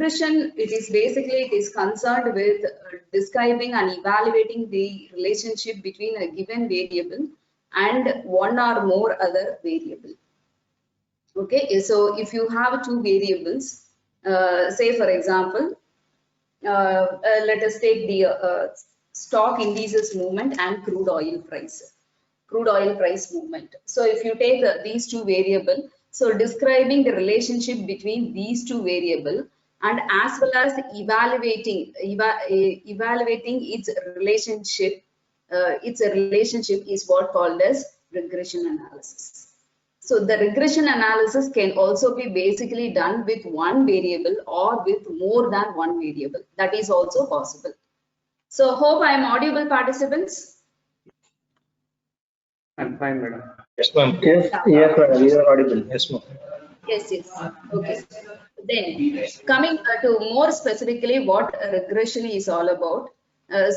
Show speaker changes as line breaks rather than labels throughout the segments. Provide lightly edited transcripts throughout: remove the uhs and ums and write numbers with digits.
regression, it is concerned with describing and evaluating the relationship between a given variable and one or more other variable. Okay, so if you have two variables, say for example, let us take the stock indices movement and crude oil price movement. So if you take these two variables, so describing the relationship between these two variables and as well as evaluating its relationship, is what called as regression analysis. So the regression analysis can also be basically done with one variable or with more than one variable. That is also possible. So hope I am audible, participants.
I'm fine, madam.
Yes, ma'am. Yes, madam. You are audible. Yes, ma'am.
Yes. Okay. Then coming to more specifically what regression is all about.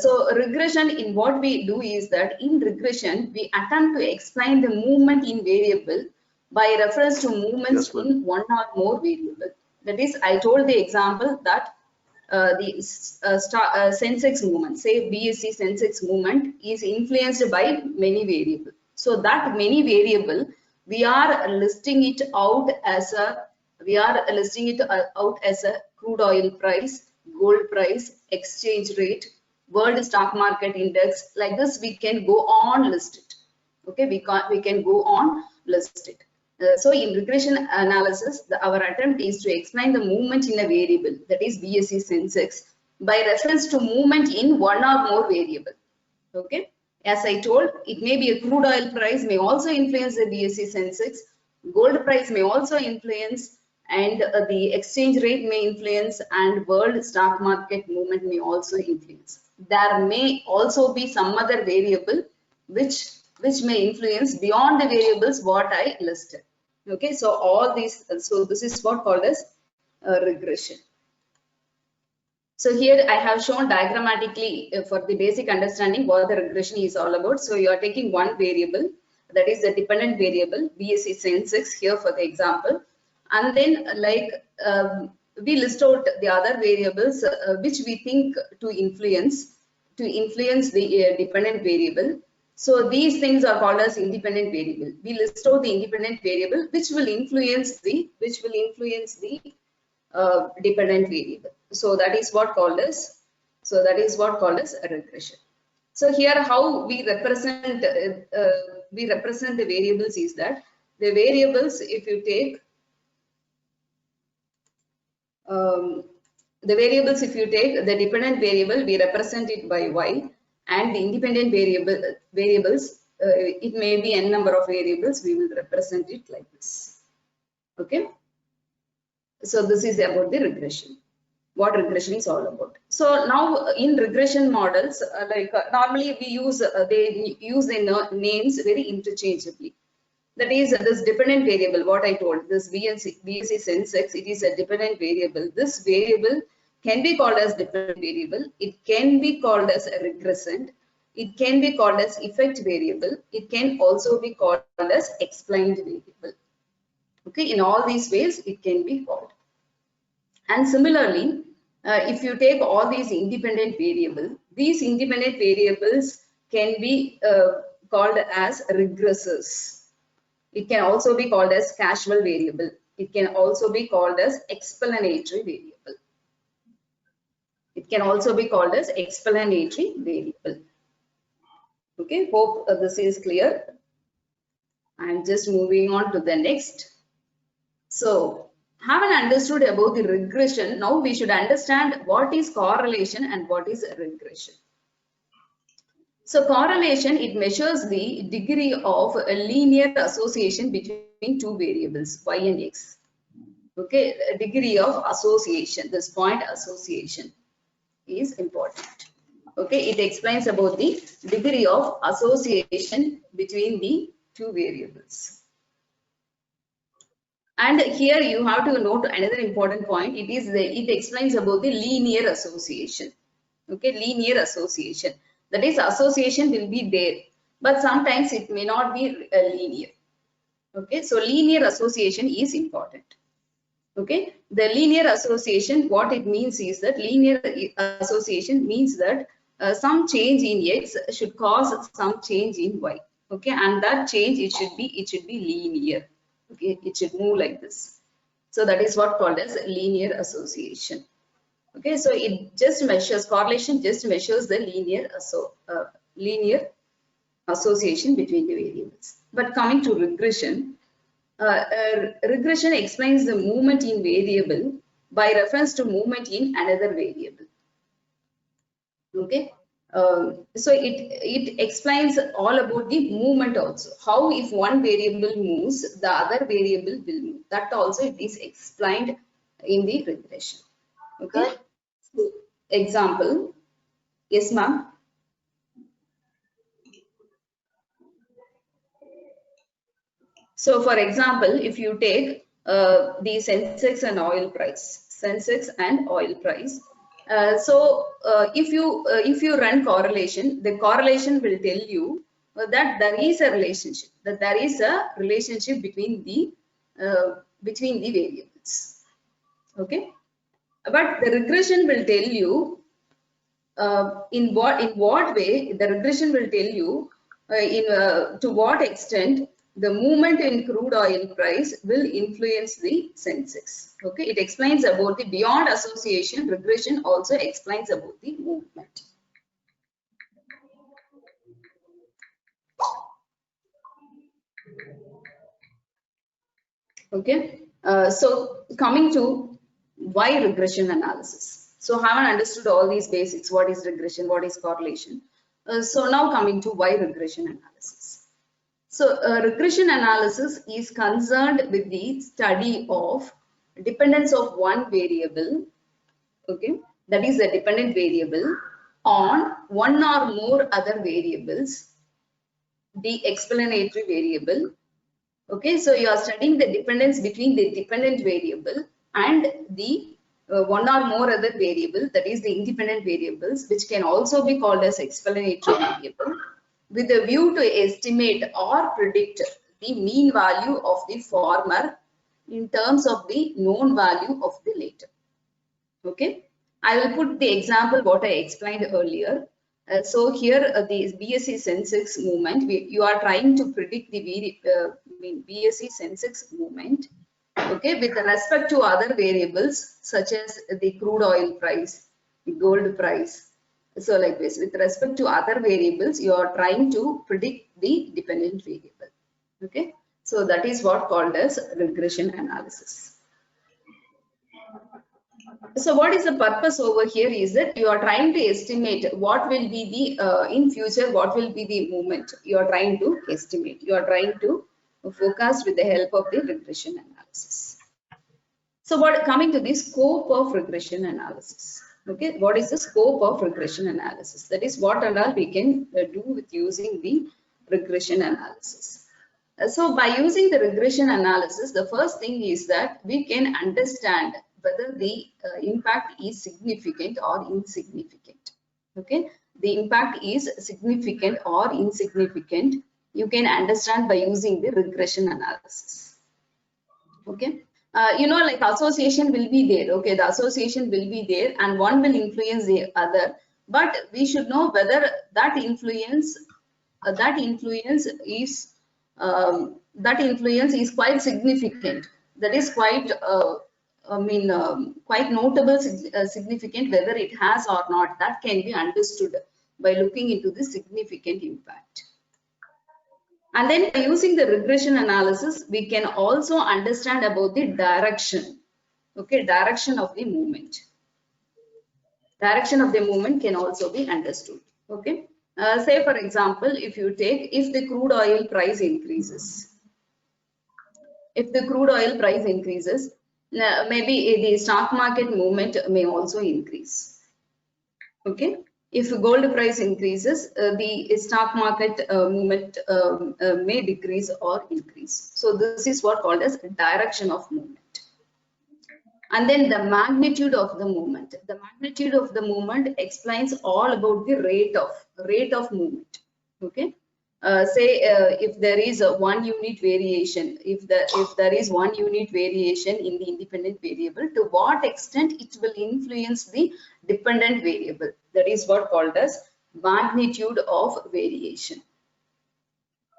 So regression, in what we do is that in regression we attempt to explain the movement in variable by reference to movements in one or more variable. That is, I told the example that the Sensex movement, say BSE Sensex movement, is influenced by many variables. So that many variable, we are listing it out as a crude oil price, gold price, exchange rate, world stock market index. Like this, we can go on list it. Okay, we can go on list it. So in regression analysis, our attempt is to explain the movement in a variable, that is BSE Sensex, by reference to movement in one or more variable. Okay, as I told, it may be a crude oil price may also influence the BSE Sensex, gold price may also influence, and the exchange rate may influence, and world stock market movement may also influence. There may also be some other variable which may influence beyond the variables what I listed. Okay, so all these, so this is what called as regression. So here I have shown diagrammatically for the basic understanding what the regression is all about. So you are taking one variable, that is the dependent variable BSE Sensex here for the example, and then we list out the other variables which we think to influence the dependent variable. So these things are called as independent variable. We list out the independent variable which will influence the dependent variable. So that is what called as a regression. So here how we represent the variables is that the variables, if you take the dependent variable, we represent it by y, and the independent variables, it may be n number of variables, we will represent it like this. Okay, so this is about the regression, what regression is all about. So now in regression models, normally we use they use the names very interchangeably. That is, this dependent variable, what I told, this BSE Sensex, it is a dependent variable. This variable can be called as dependent variable. It can be called as a regressant. It can be called as effect variable. It can also be called as explained variable. Okay, in all these ways, it can be called. And similarly, if you take all these independent variables can be called as regressors. It can also be called as casual variable. It can also be called as explanatory variable. It can also be called as explanatory variable. Okay, hope this is clear. I'm just moving on to the next. So, having understood about the regression, now we should understand what is correlation and what is regression. So correlation, it measures the degree of a linear association between two variables, y and x. Okay, a degree of association, this point association is important. Okay, it explains about the degree of association between the two variables. And here you have to note another important point. It explains about the linear association. Okay, linear association. That is, association will be there, but sometimes it may not be linear. Okay, so linear association is important. Okay, the linear association, what it means is that linear association means that some change in X should cause some change in Y. Okay, and that change it should be linear. Okay, it should move like this. So that is what called as linear association. Okay, so it just measures, correlation just measures the linear association between the variables. But coming to regression, regression explains the movement in variable by reference to movement in another variable. Okay, so it explains all about the movement also. How if one variable moves, the other variable will move. That also it is explained in the regression. Okay. So, example. Yes, ma'am. So, for example, if you take the Sensex and oil price, if you run correlation, the correlation will tell you that there is a relationship, between the variables. Okay, but the regression will tell you in what way. The regression will tell you to what extent the movement in crude oil price will influence the Sensex. Okay, it explains about the beyond association. Regression also explains about the movement. Okay, so coming to why regression analysis. So haven't understood all these basics. What is regression? What is correlation? So now coming to why regression analysis. So regression analysis is concerned with the study of dependence of one variable, okay, that is a dependent variable, on one or more other variables, the explanatory variable. Okay, so you are studying the dependence between the dependent variable and the one or more other variable, that is the independent variables, which can also be called as explanatory variable, with a view to estimate or predict the mean value of the former in terms of the known value of the later. Okay, I will put the example what I explained earlier. So here the BSE Sensex movement, you are trying to predict the BSE Sensex movement, okay, with respect to other variables such as the crude oil price, the gold price. So like this, with respect to other variables, you are trying to predict the dependent variable. Okay, so that is what called as regression analysis. So what is the purpose over here is that you are trying to estimate what will be the in future, what will be the movement you are trying to estimate. You are trying to forecast with the help of the regression analysis. So what coming to the scope of regression analysis. Okay, what is the scope of regression analysis? That is what and all we can do with using the regression analysis. So by using the regression analysis, the first thing is that we can understand whether the impact is significant or insignificant. Okay, the impact is significant or insignificant, you can understand by using the regression analysis. Okay, you know, like association will be there. Okay, the association will be there and one will influence the other, but we should know whether that influence is quite significant, that is quite quite notable, significant, whether it has or not. That can be understood by looking into the significant impact. And then by using the regression analysis, we can also understand about the direction. Okay, direction of the movement. Direction of the movement can also be understood. Okay, say for example, if the crude oil price increases, maybe the stock market movement may also increase. Okay, if gold price increases, the stock market movement may decrease or increase. So this is what called as direction of movement. And then the magnitude of the movement. The magnitude of the movement explains all about the rate of movement. Okay, say if there is a 1 unit variation, if there is 1 unit variation in the independent variable, to what extent it will influence the dependent variable. That is what called as magnitude of variation.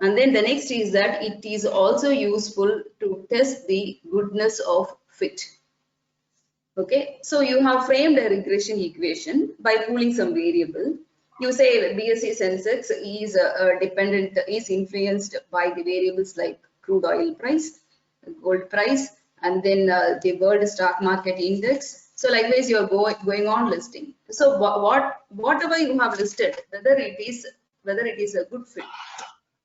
And then the next is that it is also useful to test the goodness of fit. Okay, so you have framed a regression equation by pooling some variable. You say BSE Sensex is influenced by the variables like crude oil price, gold price, and then the world stock market index. So likewise, you are going on listing. So whatever you have listed, whether it is a good fit,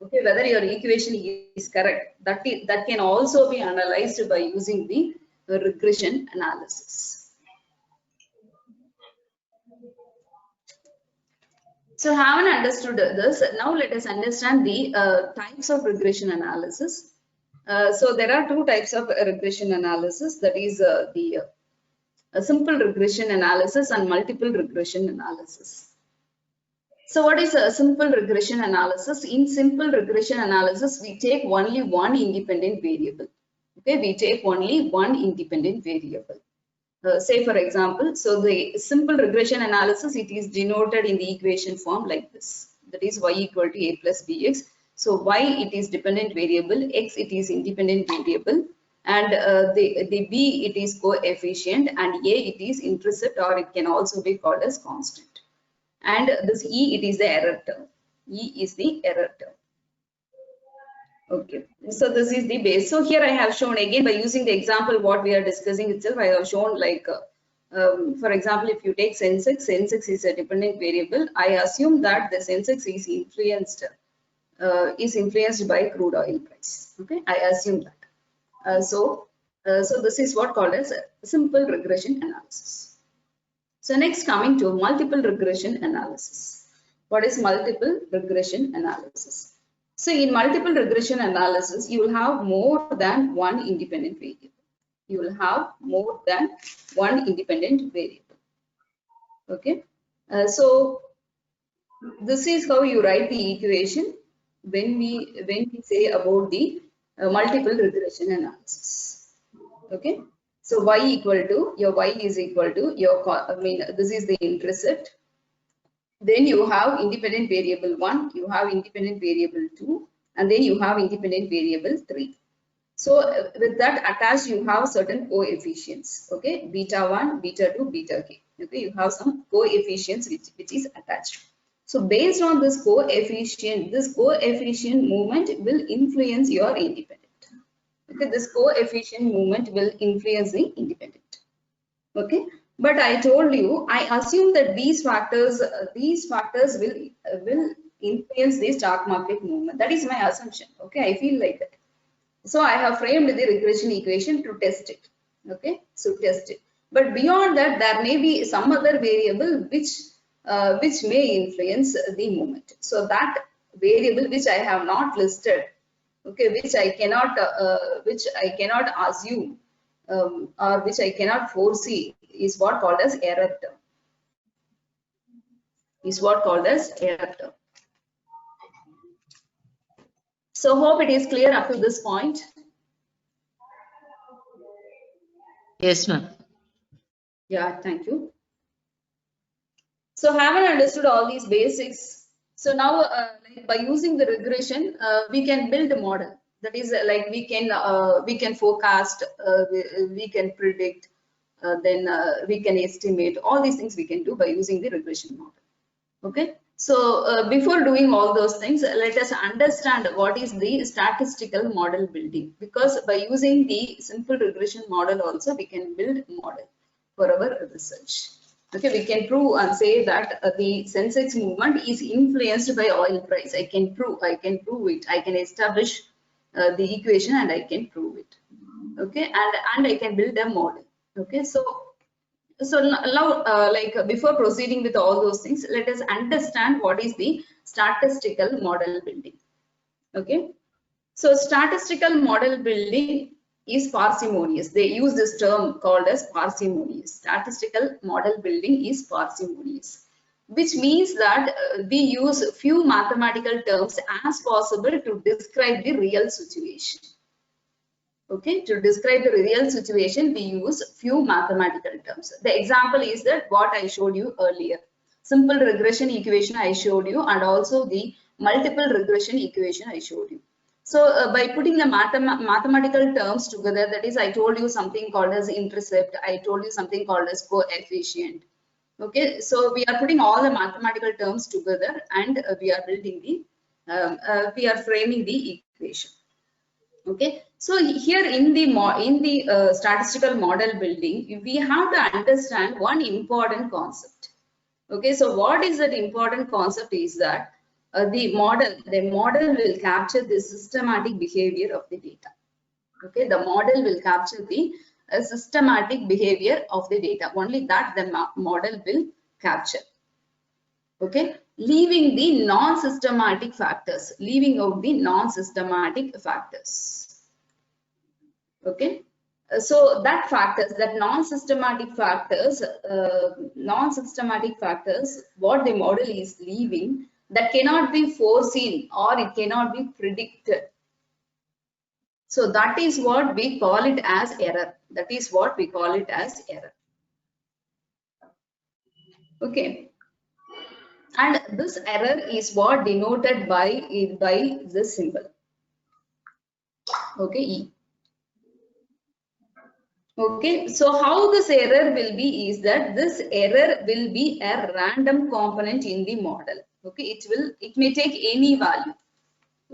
okay, whether your equation is correct, that can also be analyzed by using the regression analysis. So having understood this, now let us understand the types of regression analysis. So there are two types of regression analysis, that is the simple regression analysis and multiple regression analysis. So what is a simple regression analysis? In simple regression analysis, we take only one independent variable. Okay, we take only one independent variable. Say for example, so the simple regression analysis, it is denoted in the equation form like this. That is y equal to a plus bx. So y, it is dependent variable, x, it is independent variable, and the b, it is coefficient, and a, it is intercept, or it can also be called as constant. And this e, it is the error term. E is the error term. Okay, so this is the base. So here I have shown, again by using the example what we are discussing itself, I have shown like for example, if you take Sensex is a dependent variable. I assume that the Sensex is influenced by crude oil price. Okay, I assume that. So this is what called as a simple regression analysis. So next, coming to multiple regression analysis. What is multiple regression analysis? So in multiple regression analysis, you will have more than one independent variable. You will have more than one independent variable. Okay. So this is how you write the equation when we say about the multiple regression analysis. Okay. So y equal to, your y is equal to your, this is the intercept. Then you have independent variable 1, you have independent variable 2, and then you have independent variable 3. So with that attached, you have certain coefficients. Okay, beta 1, beta 2, beta k. Okay, you have some coefficients which is attached. So based on this coefficient movement will influence your independent. Okay, this coefficient movement will influence the independent. Okay. But I told you, I assume that these factors will influence the stock market movement. That is my assumption. Okay, I feel like that. So I have framed the regression equation to test it. Okay, so test it. But beyond that, there may be some other variable which may influence the movement. So that variable which I have not listed, okay, which I cannot assume or which I cannot foresee, is what called as error term. So hope it is clear up to this point.
Yes, ma'am.
Yeah, thank you. So having understood all these basics, so now like by using the regression, we can build a model. That is like we can forecast, we can predict, then we can estimate. All these things we can do by using the regression model. Okay. So before doing all those things, let us understand what is the statistical model building, because by using the simple regression model also we can build a model for our research. Okay, we can prove and say that the Sensex movement is influenced by oil price. I can prove it. I can establish the equation and I can prove it. Okay, and I can build a model. Okay, so now like before proceeding with all those things, let us understand what is the statistical model building. Okay, so statistical model building is parsimonious. They use this term called as parsimonious. Statistical model building is parsimonious. which means that we use few mathematical terms as possible to describe the real situation. Okay, to describe the real situation, we use few mathematical terms. The example is that what I showed you earlier. Simple regression equation I showed you, and also the multiple regression equation I showed you. So by putting the mathematical terms together, that is, I told you something called as intercept, I told you something called as coefficient. Okay, so we are putting all the mathematical terms together, and we are building the, we are framing the equation. Okay, so here in the statistical model building, we have to understand one important concept. Okay, so what is that important concept is that the model will capture the systematic behavior of the data. Okay, the model will capture the systematic behavior of the data. Only that the model will capture. Okay, leaving the non-systematic factors, leaving out the non-systematic factors. Okay, so that factors, that non-systematic factors, what the model is leaving, that cannot be foreseen or it cannot be predicted. So that is what we call it as error. That is what we call it as error. Okay. And this error is what denoted by this symbol. Okay, E. Okay, so how this error will be is that this error will be a random component in the model. Okay, it may take any value.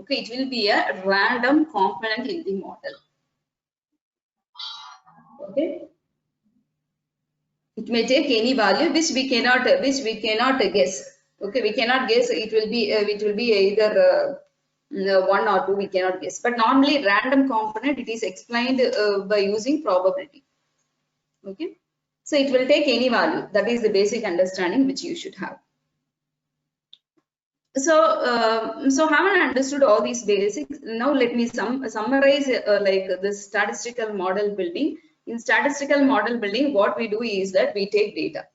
Okay, it will be a random component in the model. Okay, it may take any value which we cannot guess. Okay, we cannot guess. It will be either 1 or 2. We cannot guess. But normally random component, it is explained by using probability. Okay, so it will take any value. That is the basic understanding which you should have. So so haven't understood all these basics. Now let me summarize like this statistical model building. In statistical model building, what we do is that we take data.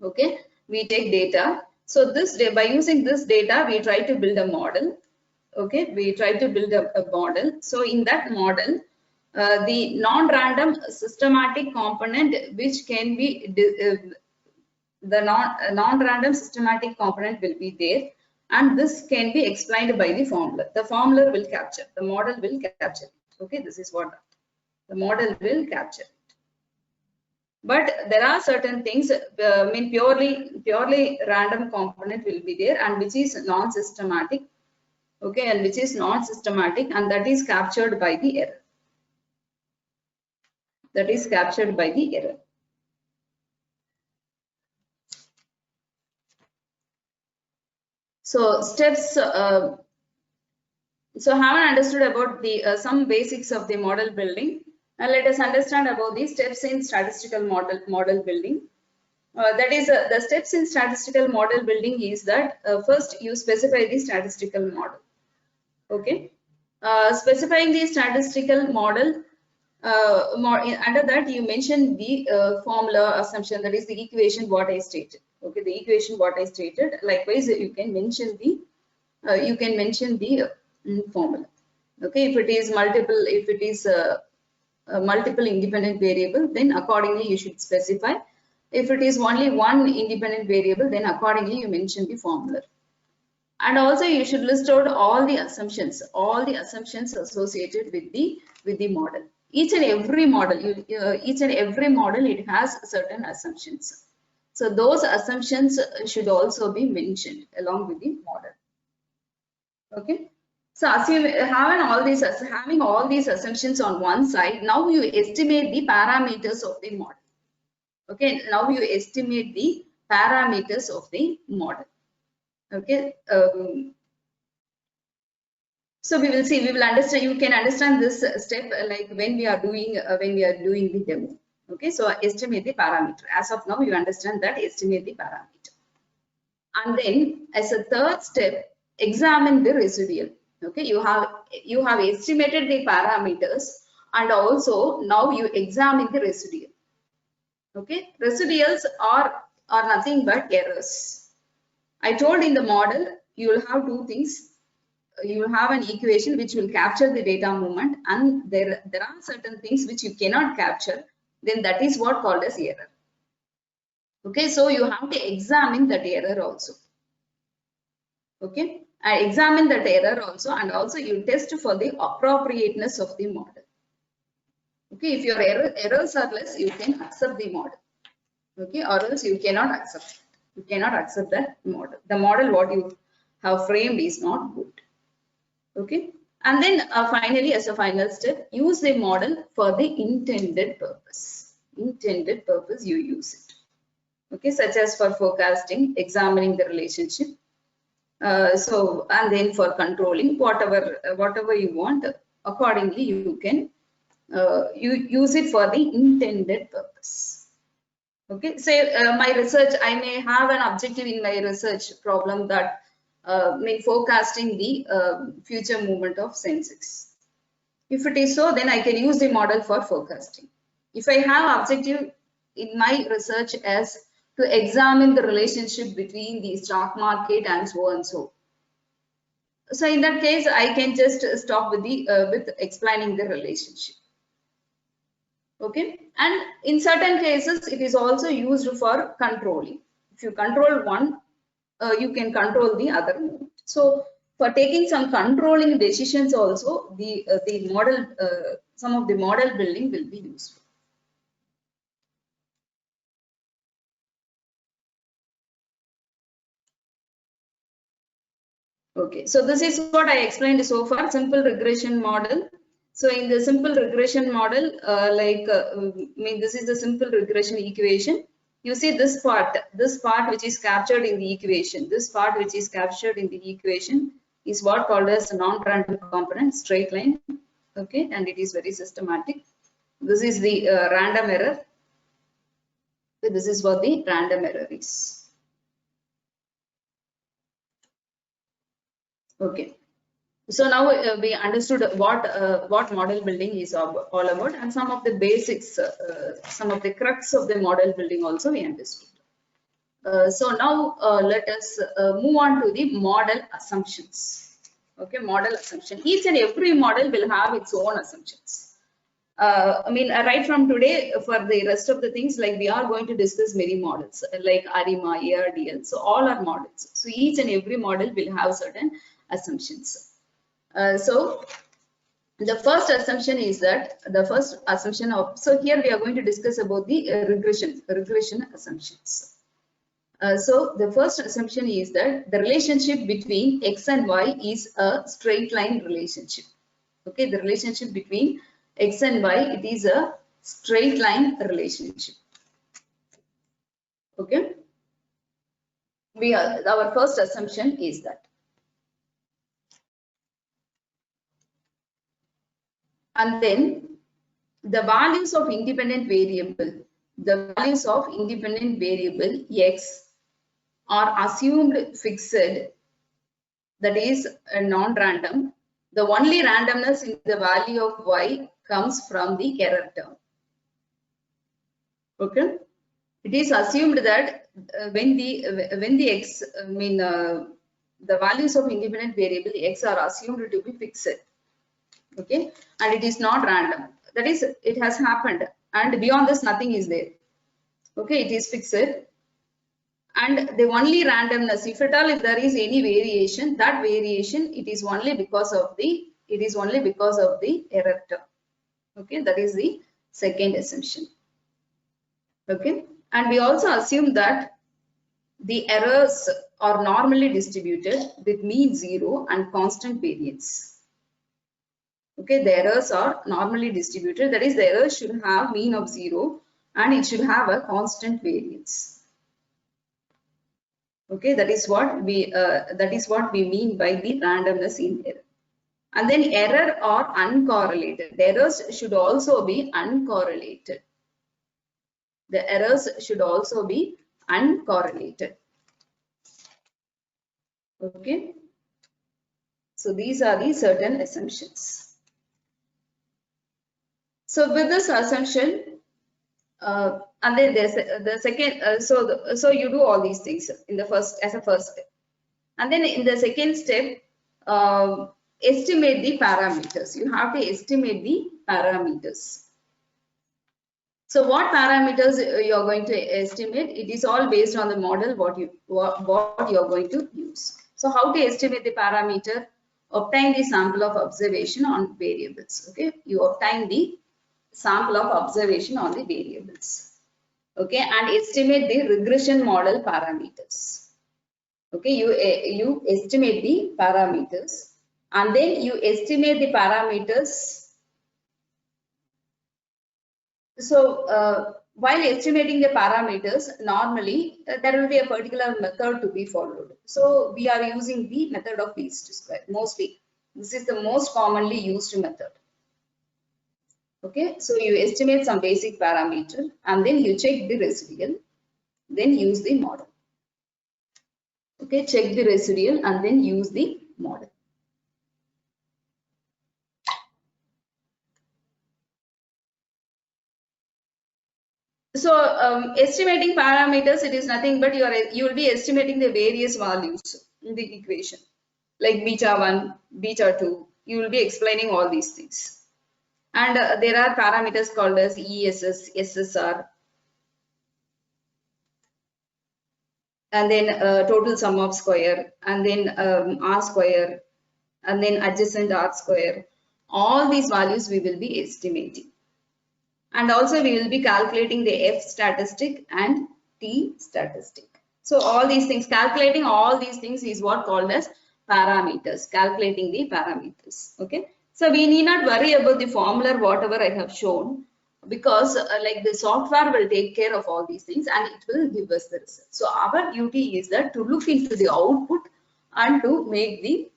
Okay, we take data. So by using this data, we try to build a model. Okay, we try to build a model. So in that model, the non-random systematic component, which can be the non-random systematic component will be there, and this can be explained by the formula. The formula will capture, the model will capture it. Okay, this is what the model will capture it. But there are certain things, I mean purely random component will be there, and which is non-systematic. Okay, and which is non-systematic, and that is captured by the error. That is captured by the error. So steps. So haven't understood about the some basics of the model building. Now let us understand about the steps in statistical model building. That is the steps in statistical model building is that first you specify the statistical model. Okay, specifying the statistical model. Under that you mention the formula assumption, that is the equation what I stated. Okay, the equation what I stated. Likewise, you can mention the formula. Okay, if it is multiple independent variable, then accordingly you should specify. If it is only one independent variable, then accordingly you mention the formula. And also you should list out all the assumptions associated with the model. Each and every model, it has certain assumptions. So those assumptions should also be mentioned along with the model. Okay. So having all these assumptions on one side, now you estimate the parameters of the model. Okay. Now you estimate the parameters of the model. Okay. So we will understand. You can understand this step like when we are doing the demo. Okay, so estimate the parameter. As of now, you understand that estimate the parameter, and then as a third step, examine the residual. Okay, you have estimated the parameters, and also now you examine the residual. Okay, residuals are are nothing but errors. I told in the model, you will have two things. You will have an equation which will capture the data movement, and there are certain things which you cannot capture, then that is what called as error. Okay, so you have to examine that error also. Okay, I examine that error also, and also you test for the appropriateness of the model. Okay, if your errors are less, you can accept the model. Okay, or else you cannot accept it. You cannot accept that model. The model what you have framed is not good. Okay, and then finally, as a final step, use the model for the intended purpose. Intended purpose, you use it. Okay, such as for forecasting, examining the relationship. So, and then for controlling whatever you want, accordingly you can you use it for the intended purpose. Okay, say my research, I may have an objective in my research problem that forecasting the future movement of Sensex. If it is so, then I can use the model for forecasting. If I have objective in my research as to examine the relationship between the stock market and so and so. So in that case, I can just stop with the with explaining the relationship. Okay, and in certain cases, it is also used for controlling. If you control one, you can control the other movement. So for taking some controlling decisions also, the model, some of the model building will be useful. Okay, so this is what I explained so far, simple regression model. So in the simple regression model, this is the simple regression equation. You see this part which is captured in the equation, this part which is captured in the equation is what called as non-random component, straight line. Okay, and it is very systematic. This is the random error. So this is what the random error is. Okay, so now we understood what model building is all about, and some of the basics, some of the crux of the model building also we understood. So now let us move on to the model assumptions. Okay, model assumption. Each and every model will have its own assumptions. Right from today, for the rest of the things, like we are going to discuss many models like ARIMA, ARDL. So all are models. So each and every model will have certain assumptions. So the first assumption is that so here we are going to discuss about the regression assumptions. So the first assumption is that the relationship between X and Y is a straight line relationship. Okay, the relationship between X and Y, it is a straight line relationship. Okay, our first assumption is that. And then the values of independent variable, X are assumed fixed, that is non-random. The only randomness in the value of Y comes from the error term. Okay, it is assumed that when the X, the values of independent variable X are assumed to be fixed. Okay, and it is not random. That is, it has happened, and beyond this nothing is there. Okay, it is fixed, and the only randomness, if at all, if there is any variation, that variation it is only because of the error term. Okay, that is the second assumption. Okay, and we also assume that the errors are normally distributed with mean 0 and constant variance. Okay, the errors are normally distributed, that is, the errors should have mean of 0 and it should have a constant variance. Okay, that is what we mean by the randomness in error. And then error are uncorrelated. The errors should also be uncorrelated. The errors should also be uncorrelated. Okay, so these are the certain assumptions. So with this assumption, And then there's the second, so you do all these things in the first, as a first step. And then in the second step, estimate the parameters. You have to estimate the parameters. So what parameters you are going to estimate? It is all based on the model what you are going to use. So how to estimate the parameter? Obtain the sample of observation on variables. Okay, you obtain the sample of observation on the variables. Okay, and estimate the regression model parameters. Okay, you estimate the parameters, and then you estimate the parameters. So while estimating the parameters, normally there will be a particular method to be followed. So we are using the method of least square mostly. This is the most commonly used method. Okay, so you estimate some basic parameter and then you check the residual, then use the model. Okay, check the residual and then use the model. So estimating parameters, it is nothing but you will be estimating the various values in the equation, like beta 1, beta 2. You will be explaining all these things. And there are parameters called as ESS, SSR, and then total sum of square, and then R square, and then adjacent R square. All these values we will be estimating. And also we will be calculating the F statistic and T statistic. So all these things, calculating all these things is what called as parameters, calculating the parameters. Okay. So we need not worry about the formula, whatever I have shown, because like the software will take care of all these things and it will give us the result. So our duty is that to look into the output and to make the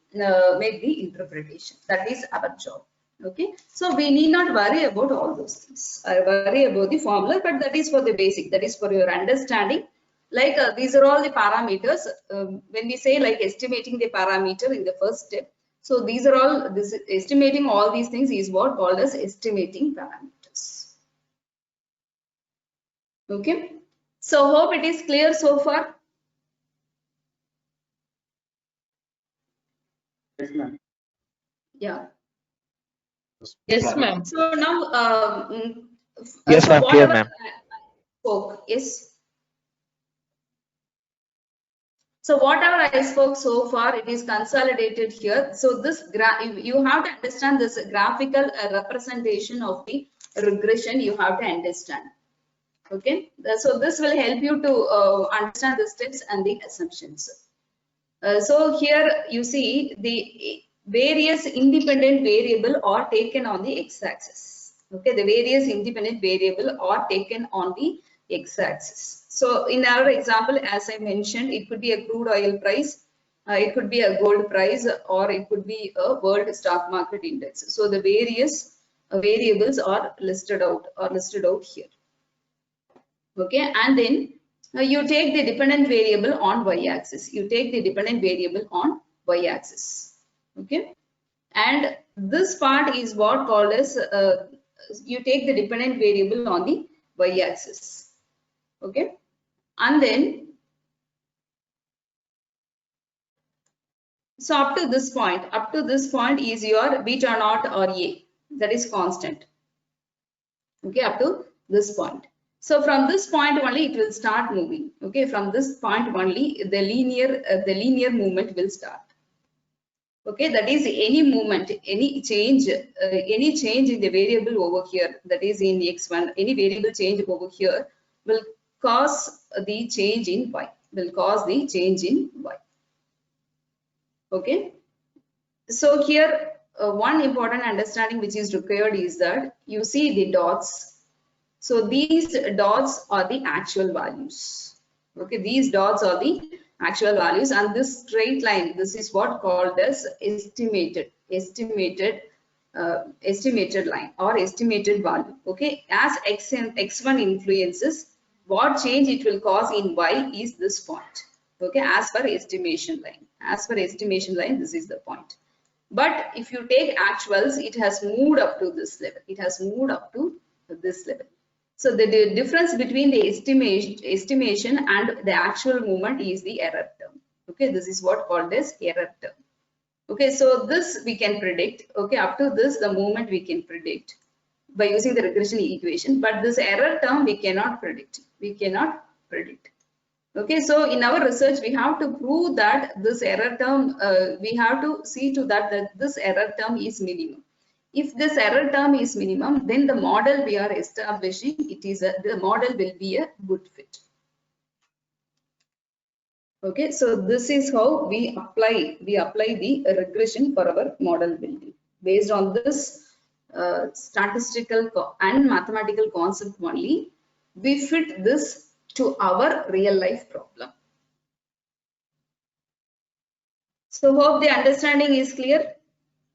interpretation. That is our job. Okay, so we need not worry about all those things. I worry about the formula, but that is for the basic, that is for your understanding. Like these are all the parameters. When we say like estimating the parameter in the first step, so these are all, this estimating all these things is what called as estimating parameters. Okay, so hope it is clear so far.
Yes, ma'am.
Yeah.
Yes, ma'am.
So now,
Yes,
so
ma'am. Clear,
whatever
ma'am.
I spoke, yes. So whatever I spoke so far, it is consolidated here. So this you have to understand this graphical representation of the regression. You have to understand. Okay. So this will help you to understand the steps and the assumptions. So here you see the various independent variable are taken on the x-axis. Okay, the various independent variable are taken on the x-axis. So in our example, as I mentioned, it could be a crude oil price, it could be a gold price, or it could be a world stock market index. So the various variables are listed out here. Okay, and then you take the dependent variable on y-axis. You take the dependent variable on y-axis. Okay, and this part is what called as you take the dependent variable on the y-axis. Okay, and then so up to this point is your beta naught or a, that is constant. Okay, up to this point. So from this point only it will start moving. Okay, from this point only the linear movement will start. Okay, that is any movement, any change in the variable over here, that is in x1, any variable change over here will cause the change in y, Okay, so here one important understanding which is required is that you see the dots. So these dots are the actual values. Okay, these dots are the actual values, and this straight line, this is what called as estimated line or estimated value. Okay, as x1 influences, what change it will cause in y is this point. Okay, as per estimation line, this is the point. But if you take actuals, it has moved up to this level. So the difference between the estimation and the actual movement is the error term. Okay, this is what called as error term. Okay, so this we can predict. Okay, up to this the movement we can predict by using the regression equation, but this error term we cannot predict. We cannot predict. Okay, so in our research we have to prove that this error term, we have to see to that this error term is minimum. If this error term is minimum, then the model we are establishing, the model will be a good fit. Okay, so this is how we apply the regression for our model building. Based on this statistical and mathematical concept only, we fit this to our real life problem. So hope the understanding is clear.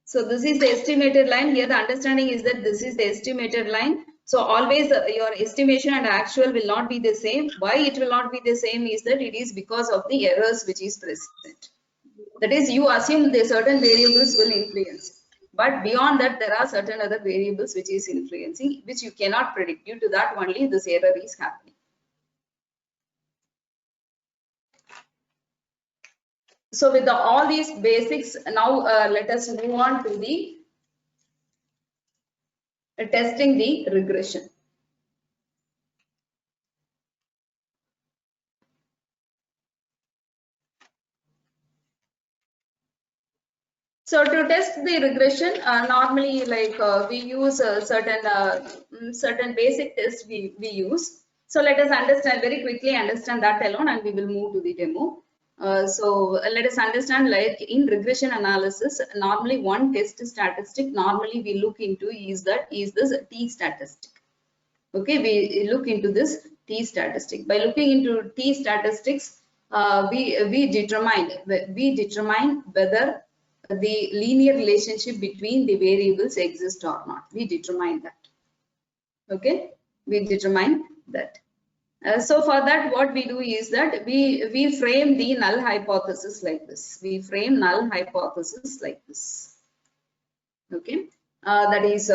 So this is the estimated line. Here the understanding is that this is the estimated line. So always your estimation and actual will not be the same. Why it will not be the same is that it is because of the errors which is present. That is, you assume the certain variables will influence. But beyond that, there are certain other variables which is influencing, which you cannot predict. Due to that only this error is happening. So with all these basics, now let us move on to the testing the regression. So to test the regression, normally like we use certain basic tests we use. So let us understand very quickly, understand that alone, and we will move to the demo. So let us understand, like in regression analysis, normally one test statistic normally we look into is this T statistic. Okay, we look into this T statistic. By looking into T statistics, we determine whether the linear relationship between the variables exists or not. We determine that. Okay, we determine that. So for that, what we do is that we frame the null hypothesis like this. We frame null hypothesis like this. Okay, that is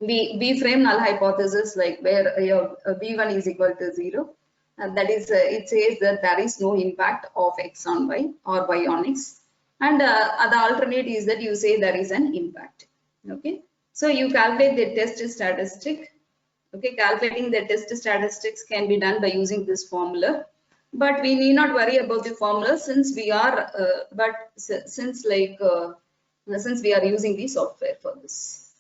we frame null hypothesis like where your v1 is equal to 0, and that is it says that there is no impact of x on y or y on x, and the alternate is that you say there is an impact. Okay, so you calculate the test statistic. Okay, calculating the test statistics can be done by using this formula, but we need not worry about the formula since we are since we are using the software for this.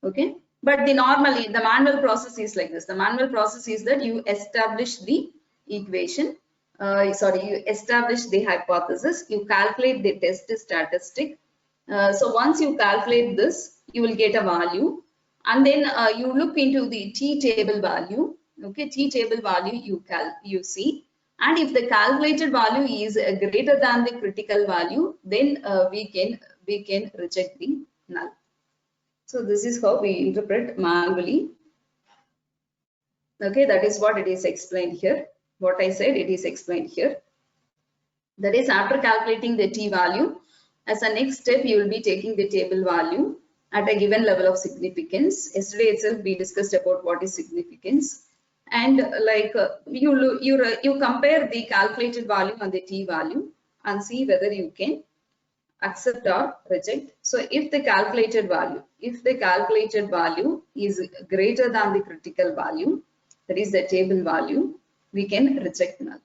Okay, but the manual process is like this. The manual process is that you establish the equation, you establish the hypothesis, you calculate the test statistic. So once you calculate this, you will get a value. And then you look into the T table value. Okay, T table value you see, and if the calculated value is greater than the critical value, then we can reject the null. So this is how we interpret manually. Okay, that is what it is explained here. What I said, it is explained here. That is, after calculating the T value, as a next step, you will be taking the table value at a given level of significance. Yesterday itself we discussed about what is significance, and like you compare the calculated value and the T value and see whether you can accept or reject. So if the calculated value is greater than the critical value, that is the table value, we can reject null.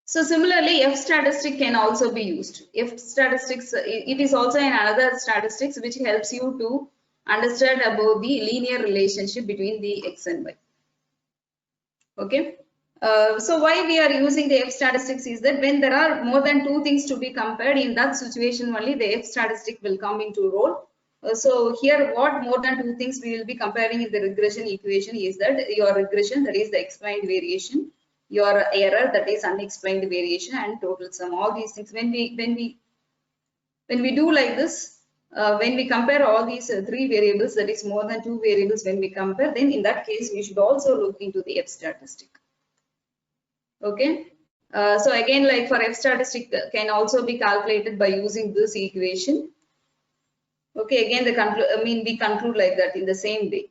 So similarly, F statistic can also be used. F statistics, it is also another statistics which helps you to understand about the linear relationship between the x and y. Okay. So why we are using the F statistics is that when there are more than two things to be compared, in that situation only the F statistic will come into role. So here what more than two things we will be comparing in the regression equation is that your regression, that is the explained variation, your error, that is unexplained variation, and total sum. All these things, when we do like this, when we compare all these three variables, that is more than two variables, when we compare, then in that case we should also look into the F statistic. Okay, So again, like for F statistic can also be calculated by using this equation. Okay, again we conclude like that in the same way.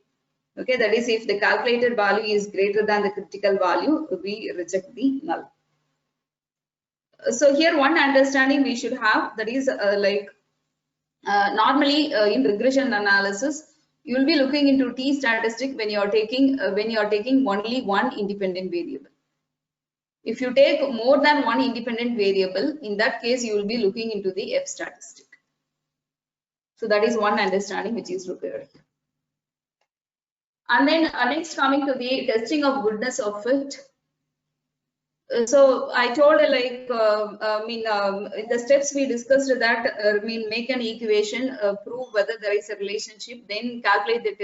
Okay, that is if the calculated value is greater than the critical value, we reject the null. So here one understanding we should have, that is normally in regression analysis, you will be looking into T statistic when you are taking only one independent variable. If you take more than one independent variable, in that case you will be looking into the F statistic. So that is one understanding which is required. And then next, coming to the testing of goodness of fit. So I told the steps we discussed that make an equation, prove whether there is a relationship, then calculate the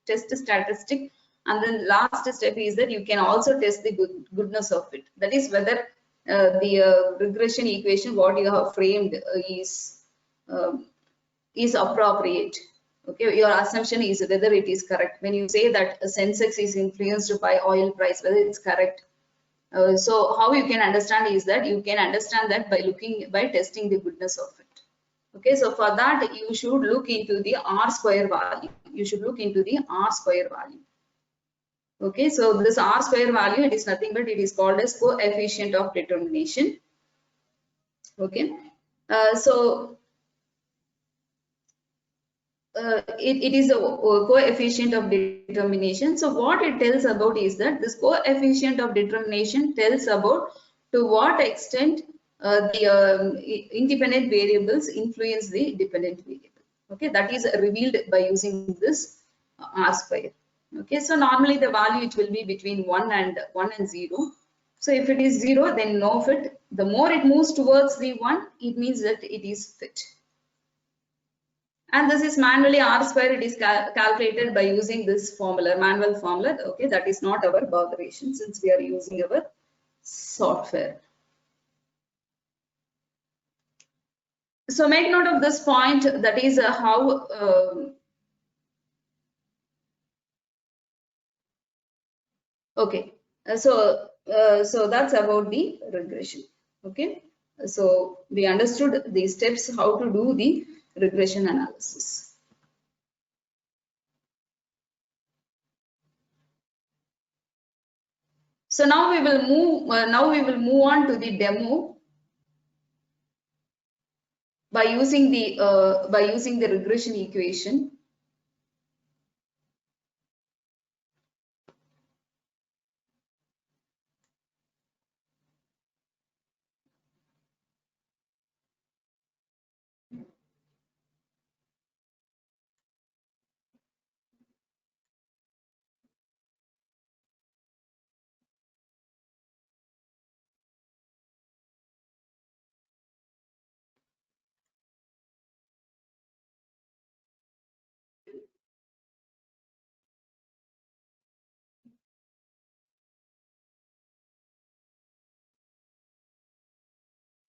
test statistic, and then last step is that you can also test the goodness of it. That is whether the regression equation what you have framed is appropriate. Okay, your assumption is whether it is correct. When you say that Sensex is influenced by oil price, whether it's correct. So how you can understand is that you can understand that by testing the goodness of it. Okay, so for that you should look into the R square value. You should look into the R square value. Okay, so this R square value, it is nothing but it is called as coefficient of determination. Okay, it is a coefficient of determination. So what it tells about is that this coefficient of determination tells about to what extent the independent variables influence the dependent variable. Okay, that is revealed by using this R square. Okay, so normally the value it will be between 1 and 0. So if it is 0, then no fit. The more it moves towards the 1, it means that it is fit. And this is manually R square, it is calculated by using this formula, manual formula. Okay, that is not our botheration since we are using our software. So make note of this point, that is how okay, so that's about the regression. Okay, so we understood the steps how to do the regression analysis. So now we will move on to the demo by using the regression equation.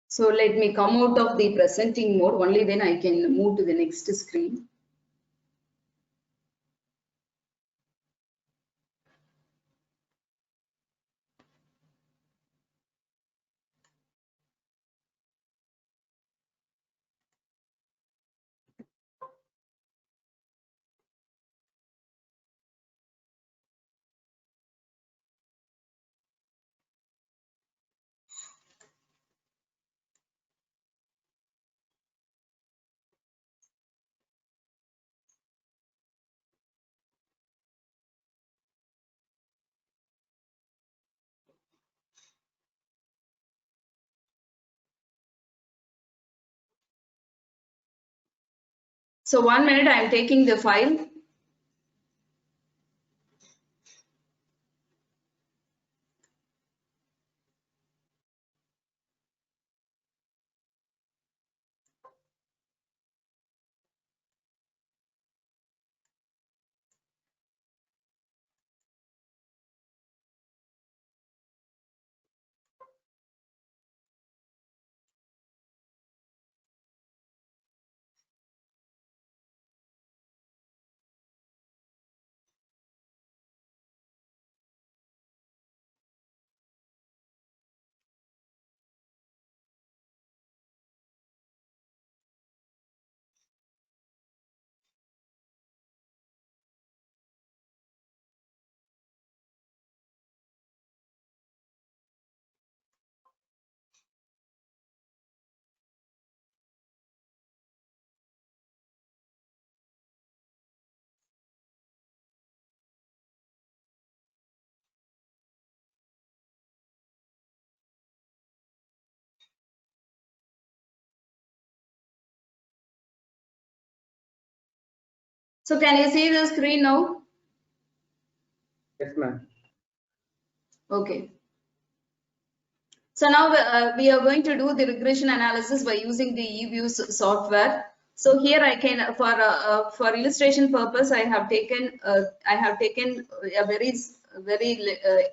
So let me come out of the presenting mode, only then I can move to the next screen. So 1 minute, I am taking the file. So can you see the screen now?
Yes, ma'am.
Okay. So now we are going to do the regression analysis by using the eViews software. So here I can, for illustration purpose, I have taken a very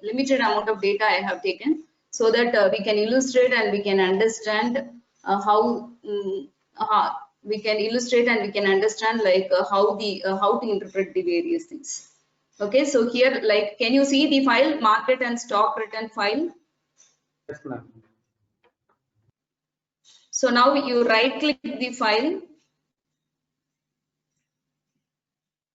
limited amount of data I have taken, so that we can illustrate and we can understand how we can illustrate and we can understand like how to interpret the various things. Okay, so here, like, can you see the file, market and stock return file?
Yes, ma'am.
So now you right click the file.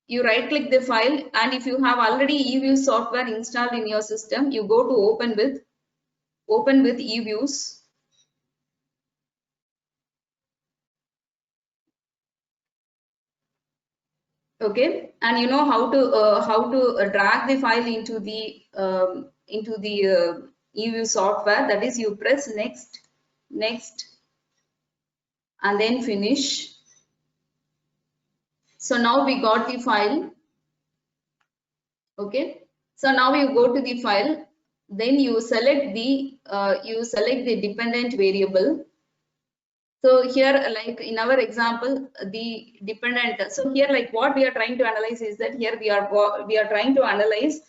You right click the file, and if you have already eViews software installed in your system, you go to open with eViews. Okay, and you know how to drag the file into the eViews software. That is, you press next, and then finish. So now we got the file. Okay, so now you go to the file, then you select the dependent variable. So here, like in our example, the dependent. So here, like what we are trying to analyze is that here we are trying to analyze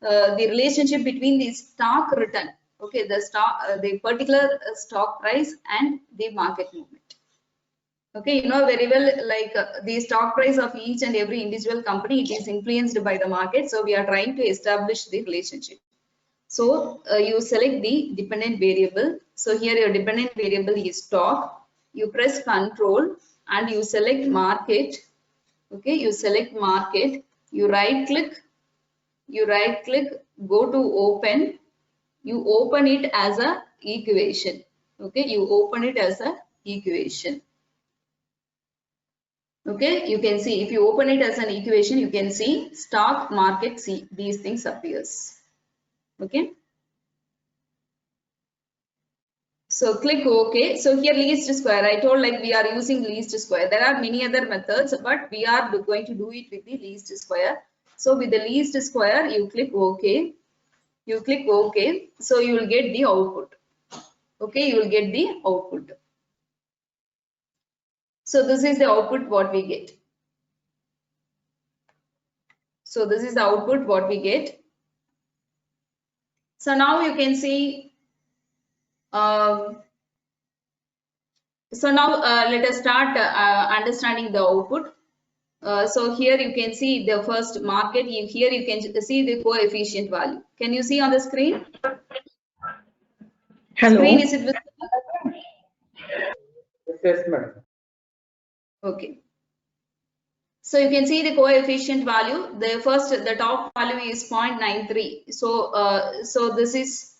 the relationship between the stock return. Okay, the particular stock price and the market movement. Okay, you know very well, like the stock price of each and every individual company, it is influenced by the market. So we are trying to establish the relationship. So you select the dependent variable. So here your dependent variable is stock. You press control and you select market. Okay, you select market. You right click, go to open. You open it as a equation. Okay, you open it as a equation. Okay, you can see, if you open it as an equation, you can see stock, market, see these things appears. Okay, so click OK. So here least square, I told like we are using least square. There are many other methods, but we are going to do it with the least square. So with the least square, you click OK. You click OK. So you will get the output. Okay, you will get the output. So this is the output what we get. So this is the output what we get. So now you can see. So now let us start understanding the output. So here you can see the first market. Here you can see the coefficient value. Can you see on the screen?
Hello.
Screen, is it visible?
Yes, ma'am.
Okay. So you can see the coefficient value. The top value is 0.93. So this is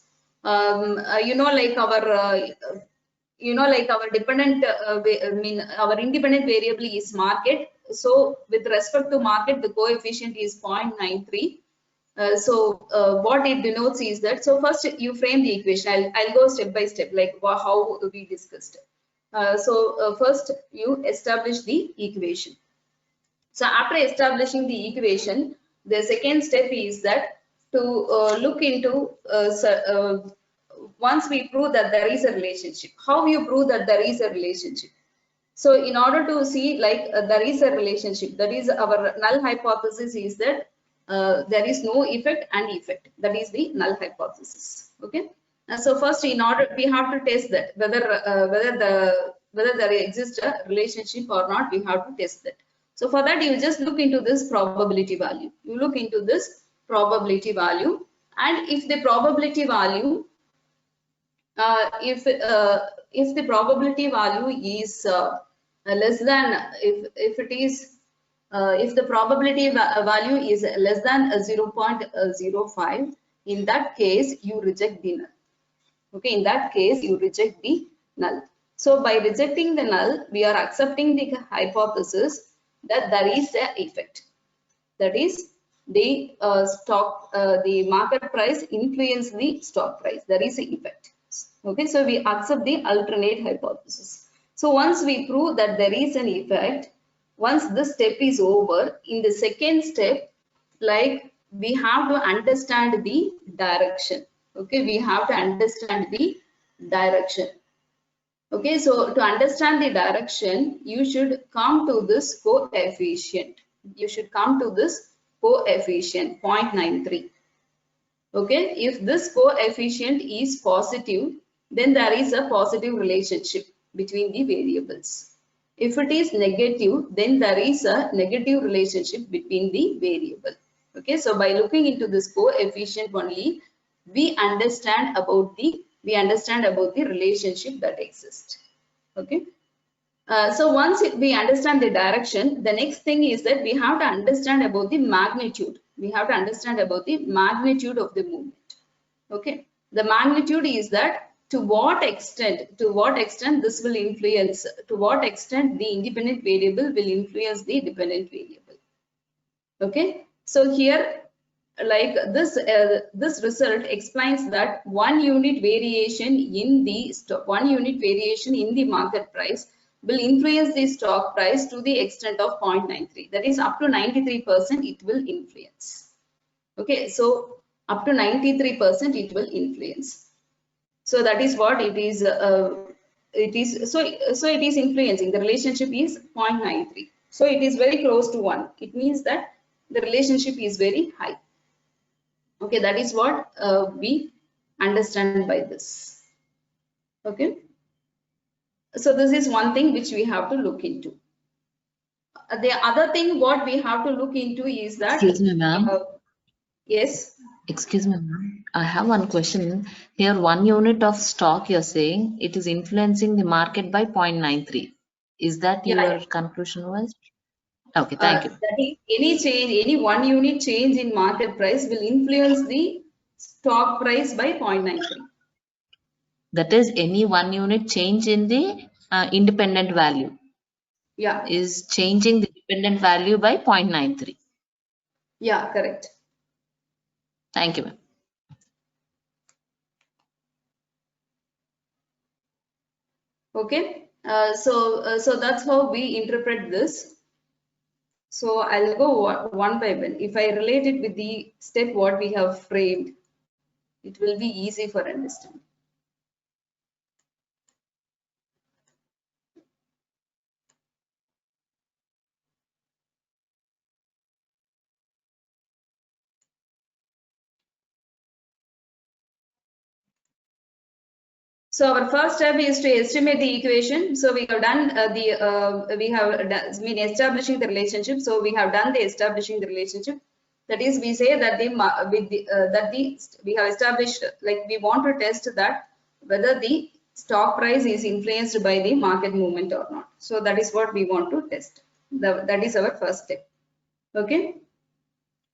like our dependent our independent variable is market. So with respect to market, the coefficient is 0.93. What it denotes is that, so first you frame the equation. I'll go step by step, like how we discussed. First you establish the equation. So after establishing the equation, the second step is that to look into once we prove that there is a relationship. How you prove that there is a relationship? So in order to see like there is a relationship, that is our null hypothesis is that there is no effect and effect. That is the null hypothesis. Okay. So first, in order we have to test that whether there exists a relationship or not. We have to test that. So for that, you just look into this probability value. You look into this probability value, and if the probability value, if the probability value is less than, if the probability value is less than 0.05, in that case you reject the null. Okay, in that case you reject the null. So by rejecting the null, we are accepting the hypothesis that there is a effect. That is, the the market price influence the stock price. There is an effect. Okay, so we accept the alternate hypothesis. So once we prove that there is an effect, once this step is over, in the second step, like we have to understand the direction. Okay, we have to understand the direction. Okay, so to understand the direction, you should come to this coefficient. You should come to this coefficient 0.93. Okay, if this coefficient is positive, then there is a positive relationship between the variables. If it is negative, then there is a negative relationship between the variable. Okay, so by looking into this coefficient only, we understand about the relationship that exists. Okay. So once we understand the direction, the next thing is that we have to understand about the magnitude. We have to understand about the magnitude of the movement. Okay, the magnitude is that to what extent this will influence, to what extent the independent variable will influence the dependent variable. Okay, so here like this result explains that 1 unit variation in the market price will influence the stock price to the extent of 0.93. That is, up to 93% it will influence. Okay, so up to 93% it will influence. So that is what it is. So it is influencing. The relationship is 0.93. So it is very close to 1. It means that the relationship is very high. Okay, that is what we understand by this. Okay, so this is one thing which we have to look into. The other thing what we have to look into is that.
Excuse me, ma'am.
Yes.
Excuse me, ma'am. I have one question. Here, 1 unit of stock, you're saying it is influencing the market by 0.93. Is that your conclusion was? Okay, thank you.
That is, any change, any 1 unit change in market price will influence the stock price by 0.93.
That is, any 1 unit change in the independent value.
Yeah.
Is changing the dependent value by 0.93.
Yeah, correct.
Thank you, ma'am.
Okay, so that's how we interpret this. So I'll go one by one. If I relate it with the step what we have framed, it will be easy for understanding. So our first step is to estimate the equation. So we have done establishing the relationship. So we have done the establishing the relationship. That is, we say that we have established, like we want to test that whether the stock price is influenced by the market movement or not. So that is what we want to test. That is our first step. Okay.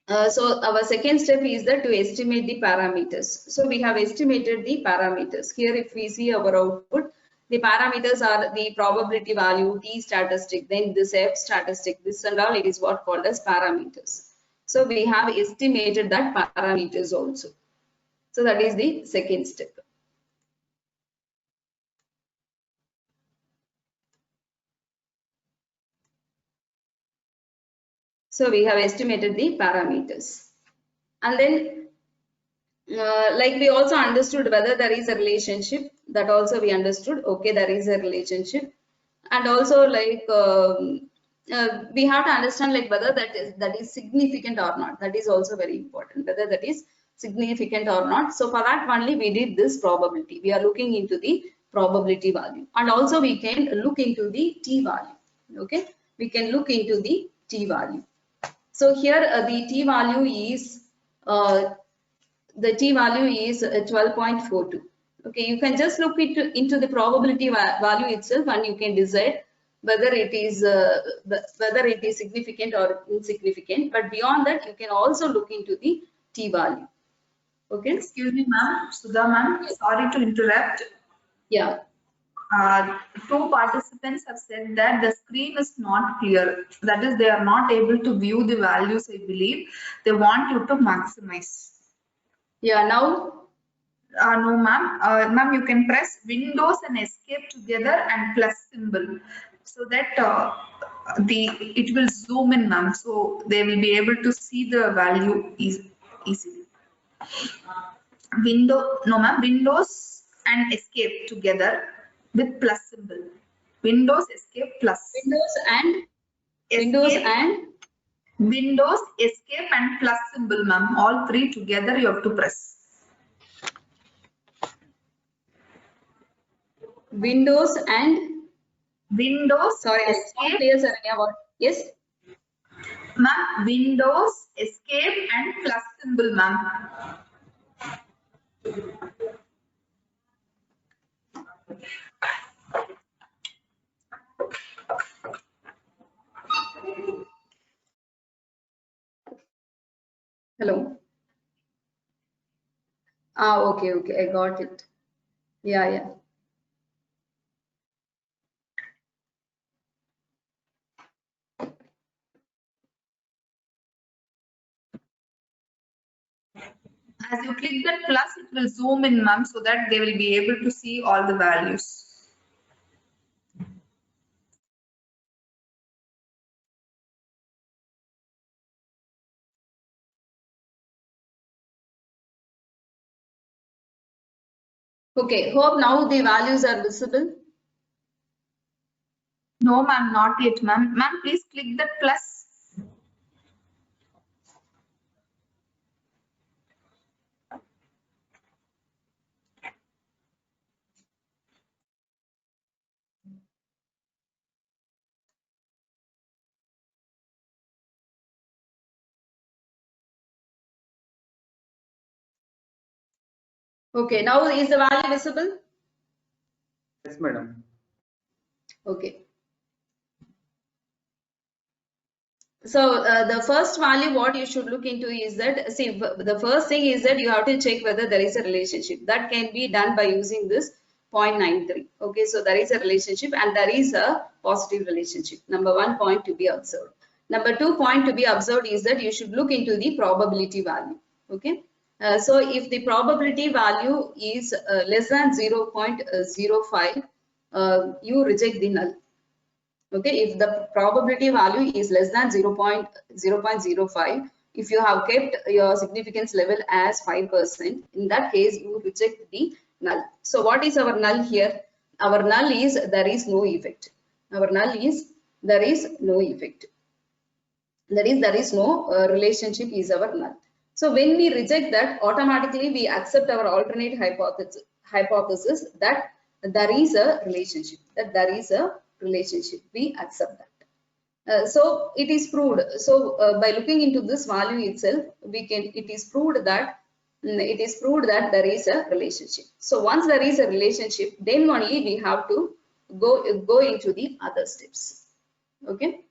So our second step is that to estimate the parameters. So we have estimated the parameters. Here if we see our output, the parameters are the probability value, T statistic, then this F statistic, this and all, it is what called as parameters. So we have estimated that parameters also. So that is the second step. So we have estimated the parameters. And then like we also understood whether there is a relationship, that also we understood. Okay, there is a relationship. And also like we have to understand like whether that is significant or not. That is also very important, whether that is significant or not. So for that only we did this probability. We are looking into the probability value, and also we can look into the T value. Okay, we can look into the T value. So here the T value is 12.42. Okay, you can just look into the probability value itself, and you can decide whether it is significant or insignificant. But beyond that, you can also look into the T value. Okay.
Excuse me, ma'am. Sudha, ma'am. Sorry to interrupt.
Yeah.
Two participants have said that the screen is not clear. That is, they are not able to view the values, I believe. They want you to maximize.
Yeah, now?
No, ma'am. Ma'am, you can press Windows and Escape together and plus symbol, so that it will zoom in, ma'am, so they will be able to see the value easily. Windows and escape together with plus symbol. Windows escape plus.
Windows
escape and plus symbol, ma'am. All three together you have to press.
Windows and
Sorry,
escape. Clear, Saranya, what? Yes.
Ma'am, Windows escape and plus symbol, ma'am.
Hello. Okay, I got it. Yeah.
As you click that plus, it will zoom in, ma'am, so that they will be able to see all the values.
Okay, hope now the values are visible.
No, ma'am, not yet, ma'am. Ma'am, please click that plus.
Okay, now is the value visible?
Yes, madam.
Okay. So the first value what you should look into is that, see, the first thing is that you have to check whether there is a relationship. That can be done by using this 0.93. Okay, so there is a relationship and there is a positive relationship. Number 1 point to be observed. Number 2 point to be observed is that you should look into the probability value. Okay. So if the probability value is less than 0.05, you reject the null. Okay, if the probability value is less than 0.05, if you have kept your significance level as 5%, in that case you reject the null. So what is our null here? Our null is there is no effect. Our null is there is no effect. There is no relationship is our null. So when we reject that, automatically we accept our alternate hypothesis that there is a relationship. We accept that. So it is proved. So by looking into this value itself, it is proved that there is a relationship. So once there is a relationship, then only we have to go into the other steps. Okay.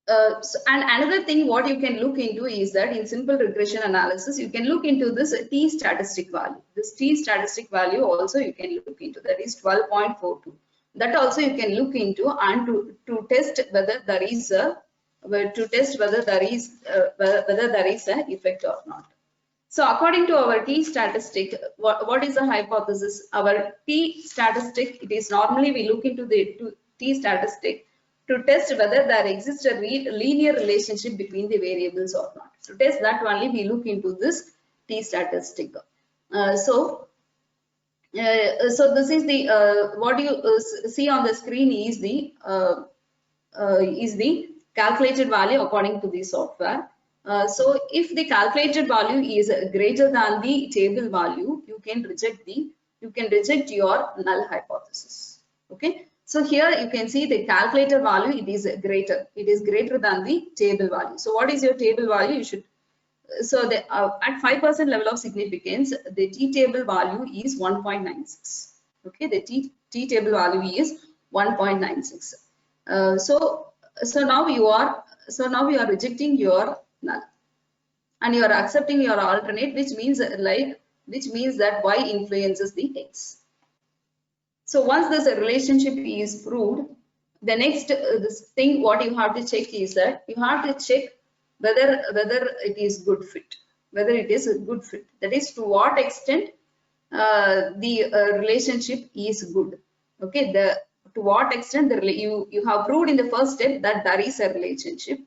And another thing what you can look into is that in simple regression analysis, you can look into this t statistic value. This t statistic value also you can look into, that is 12.42. That also you can look into and to test whether there is an effect or not. So according to our t statistic, what is the hypothesis? Our t statistic, it is normally we look into the t statistic to test whether there exists a linear relationship between the variables or not. To test that only we look into this t statistic. So this is the what you see on the screen is the calculated value according to the software. So if the calculated value is greater than the table value, you can reject your null hypothesis. Okay. So here you can see the calculated value, it is greater than the table value. So what is your table value? You should, so the at 5% level of significance, the t table value is 1.96. Okay, the t table value is 1.96. So now you are rejecting your null and you are accepting your alternate, which means that y influences the x. So once this relationship is proved, the next this thing what you have to check is that you have to check whether it is good fit, That is, to what extent the relationship is good. Okay, to what extent you have proved in the first step that there is a relationship.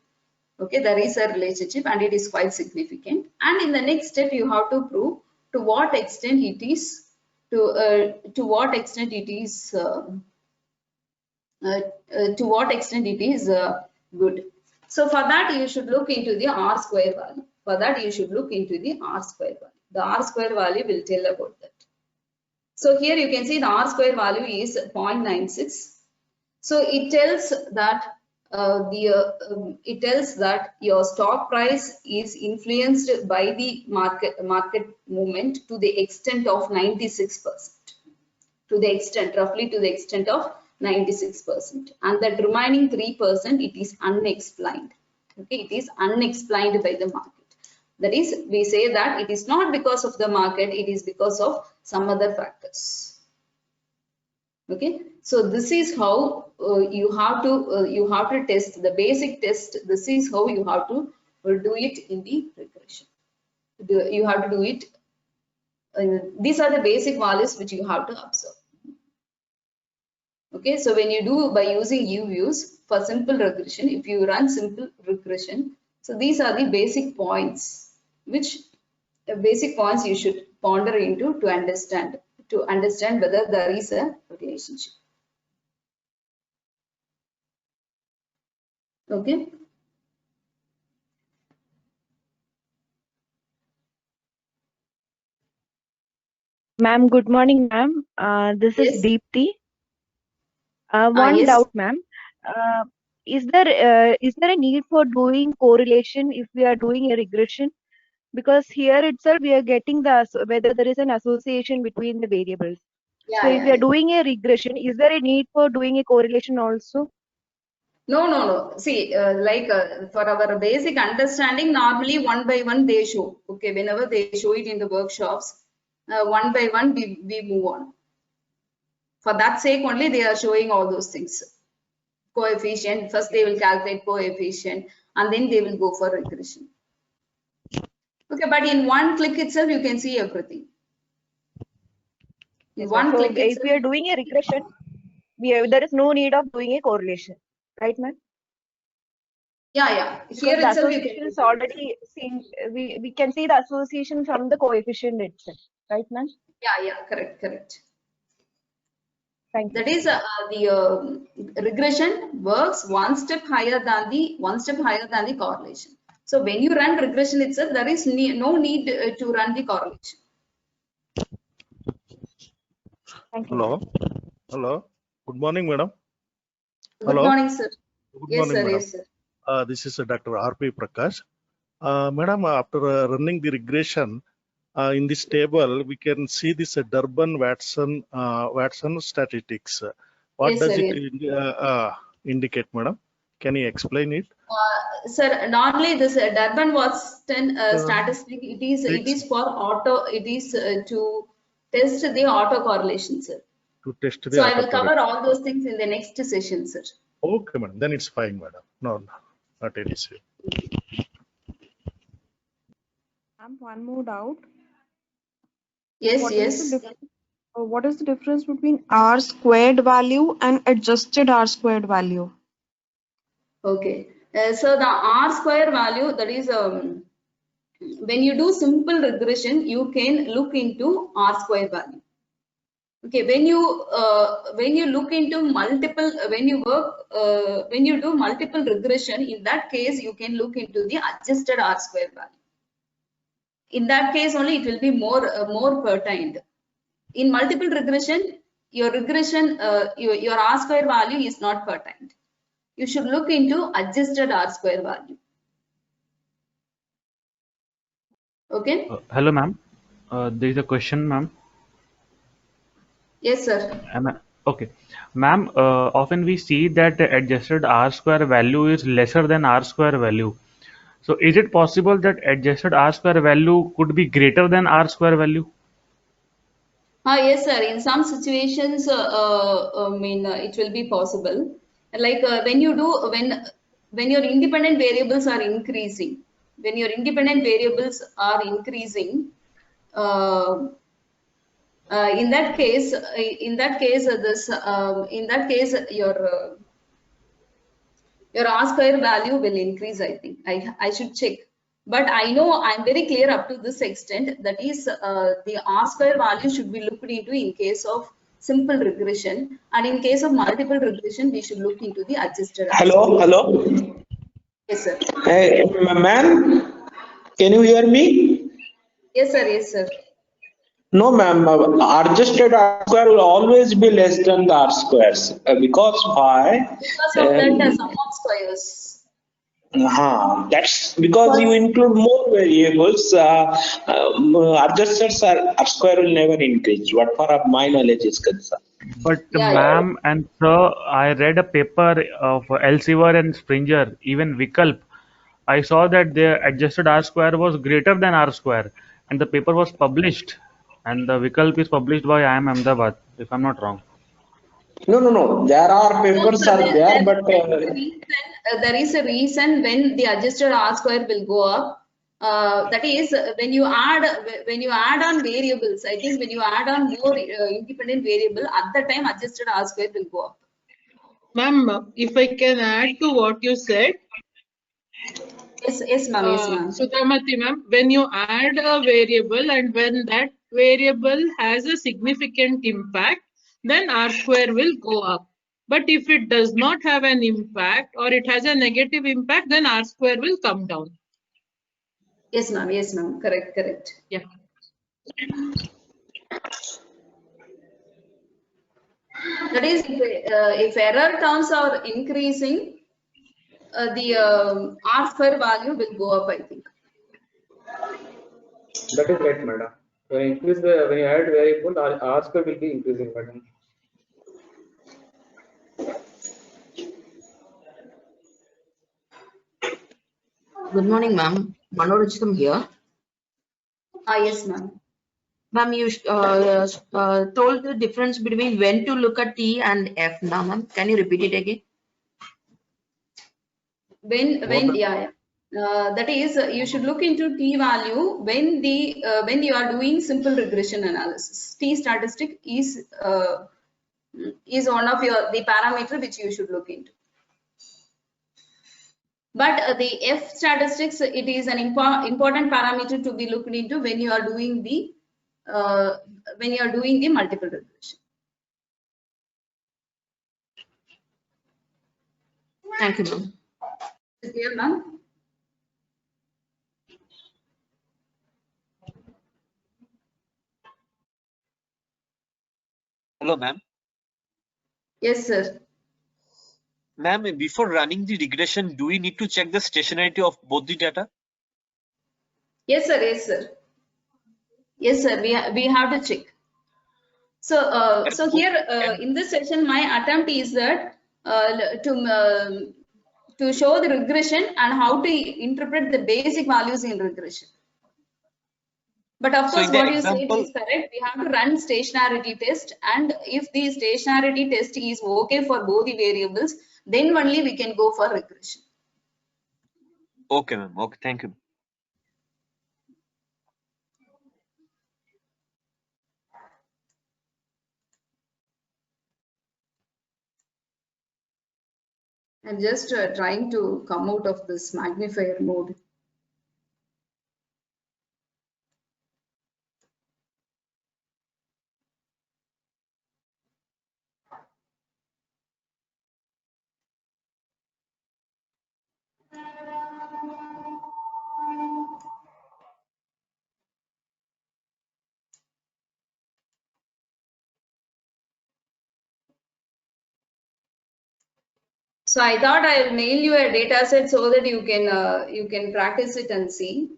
Okay, there is a relationship and it is quite significant. And in the next step, you have to prove to what extent it is to what extent it is good. So for that, you should look into the R square value. For that, you should look into the R square value. The R square value will tell about that. So here you can see the R square value is 0.96. So it tells that it tells that your stock price is influenced by the market movement to the extent of 96%. To the extent, roughly to the extent of 96%, and that remaining 3% it is unexplained. Okay, it is unexplained by the market. That is, we say that it is not because of the market, it is because of some other factors. Okay, so this is how you have to test the basic test. This is how you have to do it in the regression. You have to do it. These are the basic values which you have to observe. Okay, so when you do by using U-views for simple regression, if you run simple regression, so these are the basic points which you should ponder into to understand whether there is a relationship. Okay.
Ma'am, good morning, ma'am. This
Yes.
is Deepti. One
Yes.
doubt, ma'am. Is there a need for doing correlation if we are doing a regression? Because here itself we are getting whether there is an association between the variables.
Yeah,
So if we are doing a regression, is there a need for doing a correlation also?
No. See, for our basic understanding, normally one by one they show. Okay, whenever they show it in the workshops, one by one we move on. For that sake only they are showing all those things. Coefficient, first they will calculate coefficient and then they will go for regression. Okay, but in one click itself you can see everything. In one click
if
itself,
we are doing a regression, there is no need of doing a correlation, right, ma'am?
yeah. Here
Because the
itself
association is already seen. We can see the association from the coefficient itself, right, ma'am?
Yeah, correct.
Thank you.
That is the regression works one step higher than the correlation. So when you run regression itself, there is no need to run the correlation.
Thank you.
Hello. Good morning, madam.
Good morning, sir.
Good
Yes,
morning,
sir.
madam.
Yes, sir.
This is Dr. R.P. Prakash. Madam, after running the regression in this table, we can see this Durbin-Watson statistics. What
Yes,
does
sir,
it indicate, madam? Can you explain it?
Sir, normally this Durbin-Watson statistic, it is for auto. It is to test the autocorrelation, sir.
To test the
So I will cover all those things in the next session, sir.
Okay, madam. Then it's fine, madam. No, not an issue.
One more doubt.
Yes,
What is the difference between R squared value and adjusted R squared value?
Okay. So the R square value, that is when you do simple regression, you can look into R square value. Okay, when you look into multiple, when you do multiple regression, in that case you can look into the adjusted R square value. In that case only it will be more pertinent. In multiple regression, your R square value is not pertinent. You should look into adjusted R square value. Okay.
Hello, ma'am. There is a question, ma'am.
Yes, sir.
Okay, ma'am. Often we see that the adjusted R square value is lesser than R square value. So, is it possible that adjusted R square value could be greater than R square value?
Yes, sir. In some situations, it will be possible. Like when your independent variables are increasing, In that case, your R square value will increase, I think. I should check. But I know I'm very clear up to this extent. That is, the R square value should be looked into in case of simple regression. And in case of multiple regression, we should look into the adjusted R
Hello,
square.
hello.
Yes, sir.
Hey, ma'am, can you hear me?
Yes, sir. Yes, sir.
No, ma'am. Adjusted R square will always be less than the R squares. Because why?
Because of that, the sum of squares.
That's because you include more variables. Adjusted R square will never increase. What far of my knowledge is concerned.
But
Yeah,
ma'am and sir, I read a paper of Elsevier and Springer, even Vikalp. I saw that the adjusted R square was greater than R square, and the paper was published. And the Vikalp is published by IIM Ahmedabad, if I'm not wrong.
No. There are
No,
papers
sir,
are there, but
there is a reason when the adjusted R square will go up. That is when you add on variables. I think when you add on more independent variable, at the time adjusted R square will go up.
Ma'am, if I can add to what you said,
Yes, ma'am. Yes, ma'am.
Sudhamati ma'am, when you add a variable and when that variable has a significant impact, then R square will go up. But if it does not have an impact or it has a negative impact, then R square will come down.
Yes, ma'am. Yes, ma'am. Correct.
Yeah.
That is, if error terms are increasing, the R square value will go up, I think.
That is right, madam. When you add variable, R square will be increasing, madam.
Good morning, ma'am. Manoruchitam here.
Yes, ma'am.
Ma'am, you told the difference between when to look at T and F now, ma'am. Can you repeat it again?
Yeah. That is, you should look into T value when you are doing simple regression analysis. T statistic is one of the parameter which you should look into. But the F statistics, it is an important parameter to be looked into when you are doing the multiple regression.
Thank you, ma'am.
Clear, ma'am?
Hello, ma'am.
Yes, sir.
Ma'am, before running the regression, do we need to check the stationarity of both the data?
Yes, sir. We have to check. So, here in this session, my attempt is that to show the regression and how to interpret the basic values in regression. But of course, what you said is correct. We have to run stationarity test, and if the stationarity test is okay for both the variables, then only we can go for regression.
Okay, ma'am. Okay, thank you.
I'm just trying to come out of this magnifier mode. So I thought I'll mail you a data set so that you can practice it and see.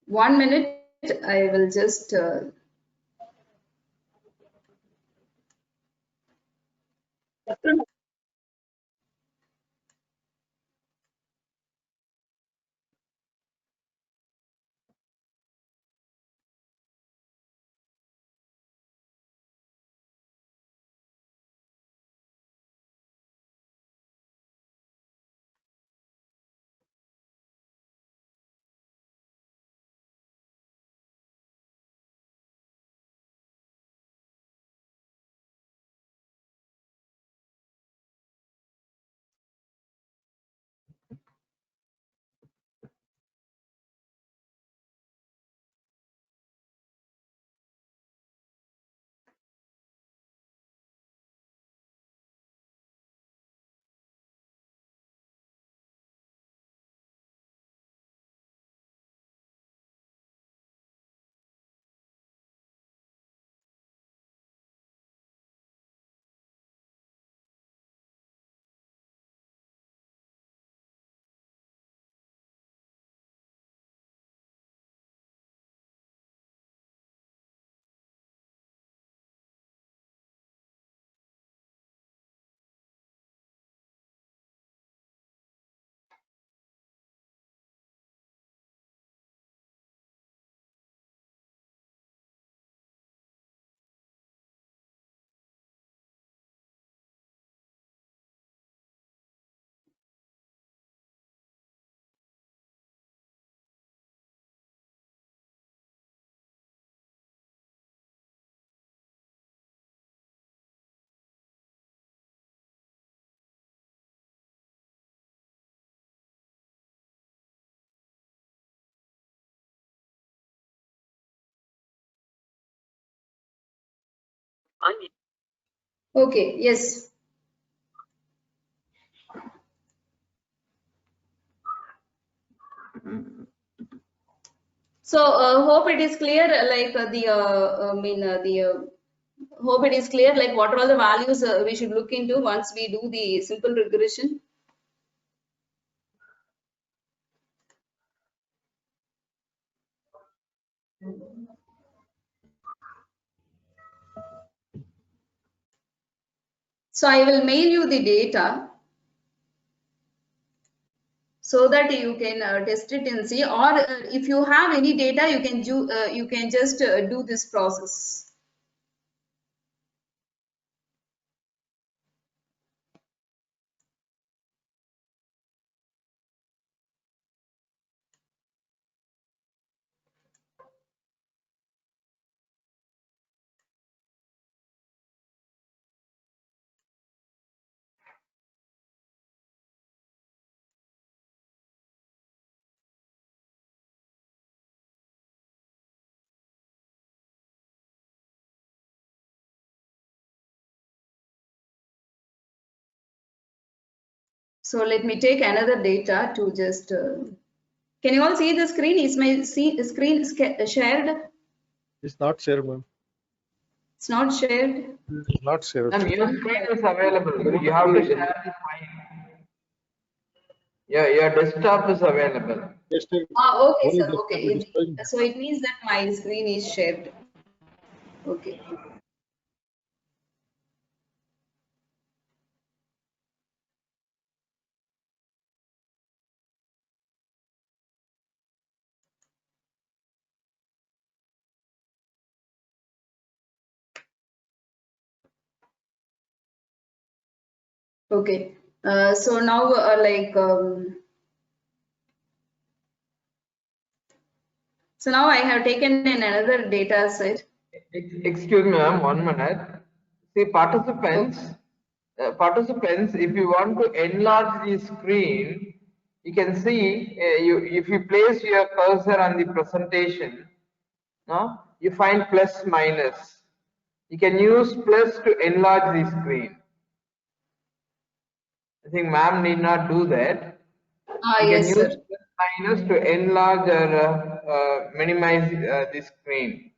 One minute, I will just Okay, yes. So hope it is clear, like hope it is clear, like what are all the values we should look into once we do the simple regression. So I will mail you the data so that you can test it and see, or if you have any data, you can just do this process. So let me take another data to just, can you all see the screen? Is my screen shared?
It's not shared, ma'am.
It's not shared.
It's not shared.
Ma'am, your screen is available. You have to share the file. Your desktop is available.
Okay, sir. Okay. So it means that my screen is shared. Okay. Okay. So now, so now I have taken in another data set.
Excuse me, ma'am, 1 minute. See, participants, if you want to enlarge the screen, you can see, if you place your cursor on the presentation, no, you find plus minus. You can use plus to enlarge the screen. I think ma'am need not do that. You
Yes,
can use
sir.
plus minus to enlarge or minimize the screen.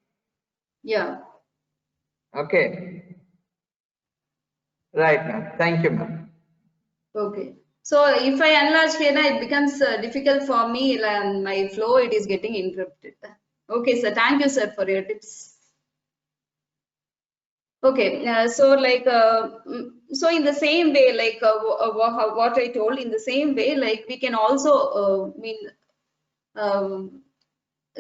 Yeah.
Okay. Right, ma'am. Thank you, ma'am.
Okay. So if I enlarge here, it becomes difficult for me, and my flow, it is getting interrupted. Okay, sir. Thank you, sir, for your tips. Okay, so so in the same way, like what I told, in the same way, like we can also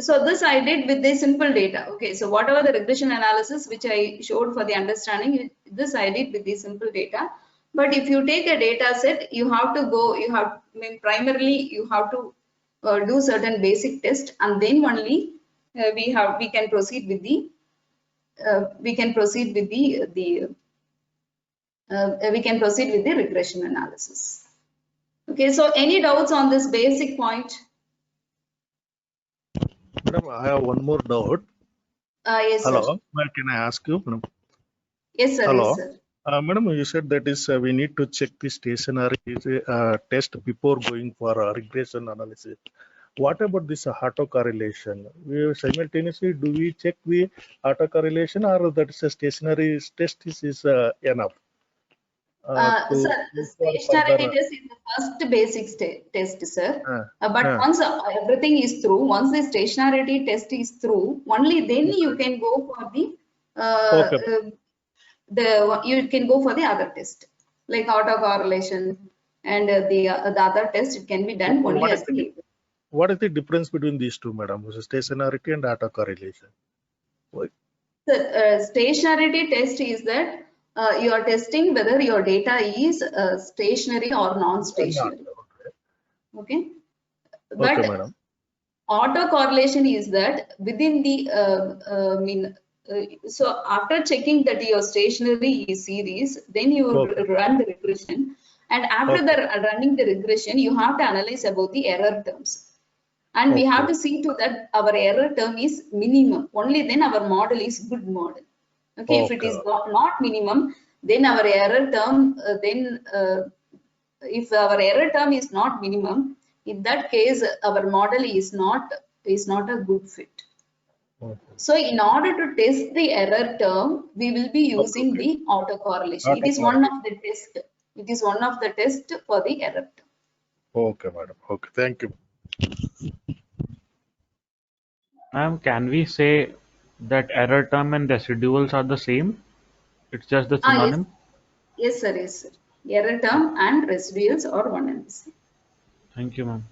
so this I did with the simple data. Okay, so whatever the regression analysis which I showed for the understanding, this I did with the simple data. But if you take a data set, you have to go, primarily you have to do certain basic test, and then only we can proceed with the regression analysis. Okay, so any doubts on this basic point?
Madam, I have one more doubt.
Yes,
Hello,
sir.
can I ask you? Madam?
Yes, sir.
Hello.
Yes, sir.
Madam, you said that is we need to check the stationary test before going for regression analysis. What about this autocorrelation? We simultaneously, do we check the autocorrelation, or that is a stationary test is enough?
Sir, the stationarity test is the first basic test, sir. But once everything is through, once the stationarity test is through, only then you can go for you can go for the other test, like autocorrelation and the other test. It can be done only as the.
What is the difference between these two, madam? Stationarity and autocorrelation.
The stationarity test is that you are testing whether your data is stationary or non-stationary. Okay. But
madam.
Autocorrelation is that within the so after checking that your stationary is series, then you run the regression, and after running the regression, you have to analyze about the error terms. And we have to see to that our error term is minimum. Only then our model is good model. Okay, if it is not minimum, then our error term, if our error term is not minimum, in that case, our model is not a good fit. So in order to test the error term, we will be using the autocorrelation. It is one of the test. It is one of the test for the error term.
Okay, madam. Okay, thank you.
Ma'am, can we say that error term and residuals are the same? It's just the synonym?
Yes, sir. Yes, sir. Error term and residuals are one and the same.
Thank you, ma'am.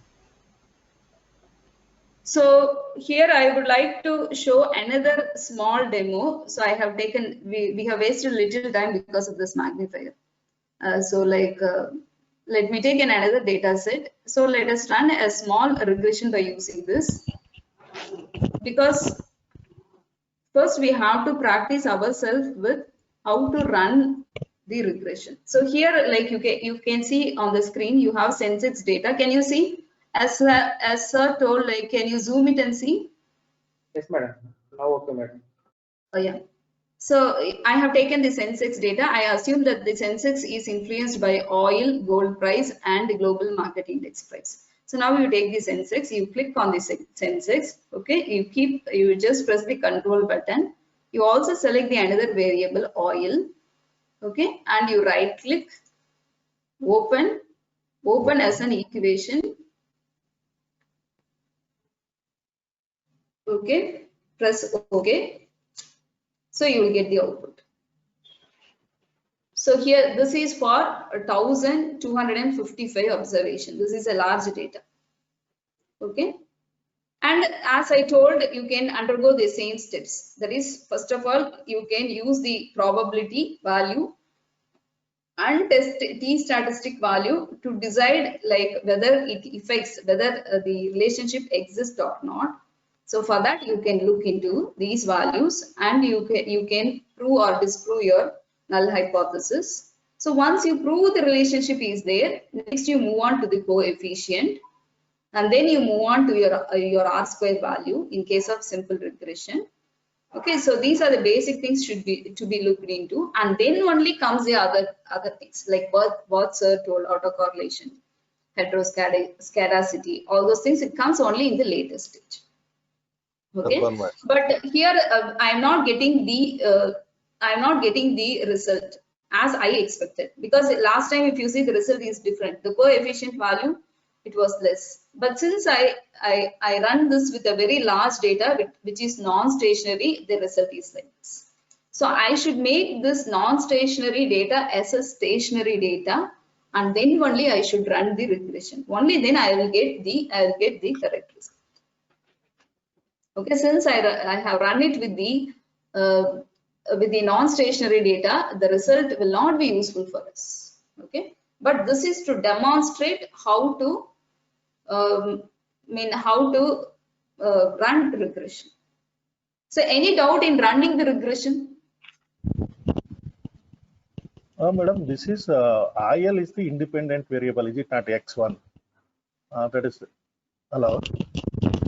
So here I would like to show another small demo. So I have taken, we have wasted little time because of this magnifier. Let me take another data set. So let us run a small regression by using this. Because first we have to practice ourselves with how to run the regression. So here, like you can see on the screen, you have Sensex data. Can you see? As sir told, like, can you zoom it and see?
Yes, madam. Now, okay, madam.
Oh, yeah. So I have taken the Sensex data. I assume that the Sensex is influenced by oil, gold price, and the global market index price. So now you take the Sensex, you click on the Sensex. Okay, you just press the control button. You also select the another variable, oil. Okay, and you right click, open as an equation. Okay, press OK. So you will get the output. So here, this is for 1255 observation. This is a large data. Okay. And as I told, you can undergo the same steps. That is, first of all, you can use the probability value and test t statistic value to decide like whether it affects, whether the relationship exists or not. So for that, you can look into these values and you can prove or disprove your null hypothesis. So once you prove the relationship is there, next you move on to the coefficient, and then you move on to your R square value in case of simple regression. Okay, so these are the basic things to be looked into, and then only comes the other things like what sir told, autocorrelation, heteroscedasticity, all those things. It comes only in the later stage. Okay, but here I am not getting the result as I expected, because last time if you see the result is different. The coefficient value, it was less, but since I run this with a very large data which is non-stationary, the result is like this. So I should make this non-stationary data as a stationary data, and then only I should run the regression. Only then I will get the correct result. Okay, since I have run it with the non-stationary data, the result will not be useful for us. Okay, but this is to demonstrate how to run regression. So any doubt in running the regression?
Madam, this is IL is the independent variable, is it not X1? That is, hello.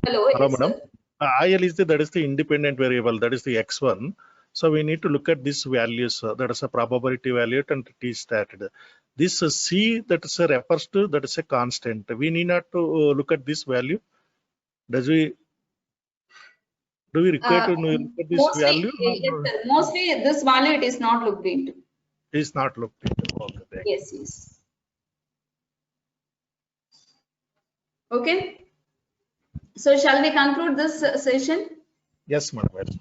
Hello,
hello,
yes,
madam. IL is that is the independent variable, that is the X1. So we need to look at these values. That is a probability value and t stated. This C that is refers to, that is a constant. We need not to look at this value. Do we require to look at this value?
Mostly this value it is not looked into.
It is not looked into. Okay,
yes. Okay. So shall we conclude this session?
Yes, madam.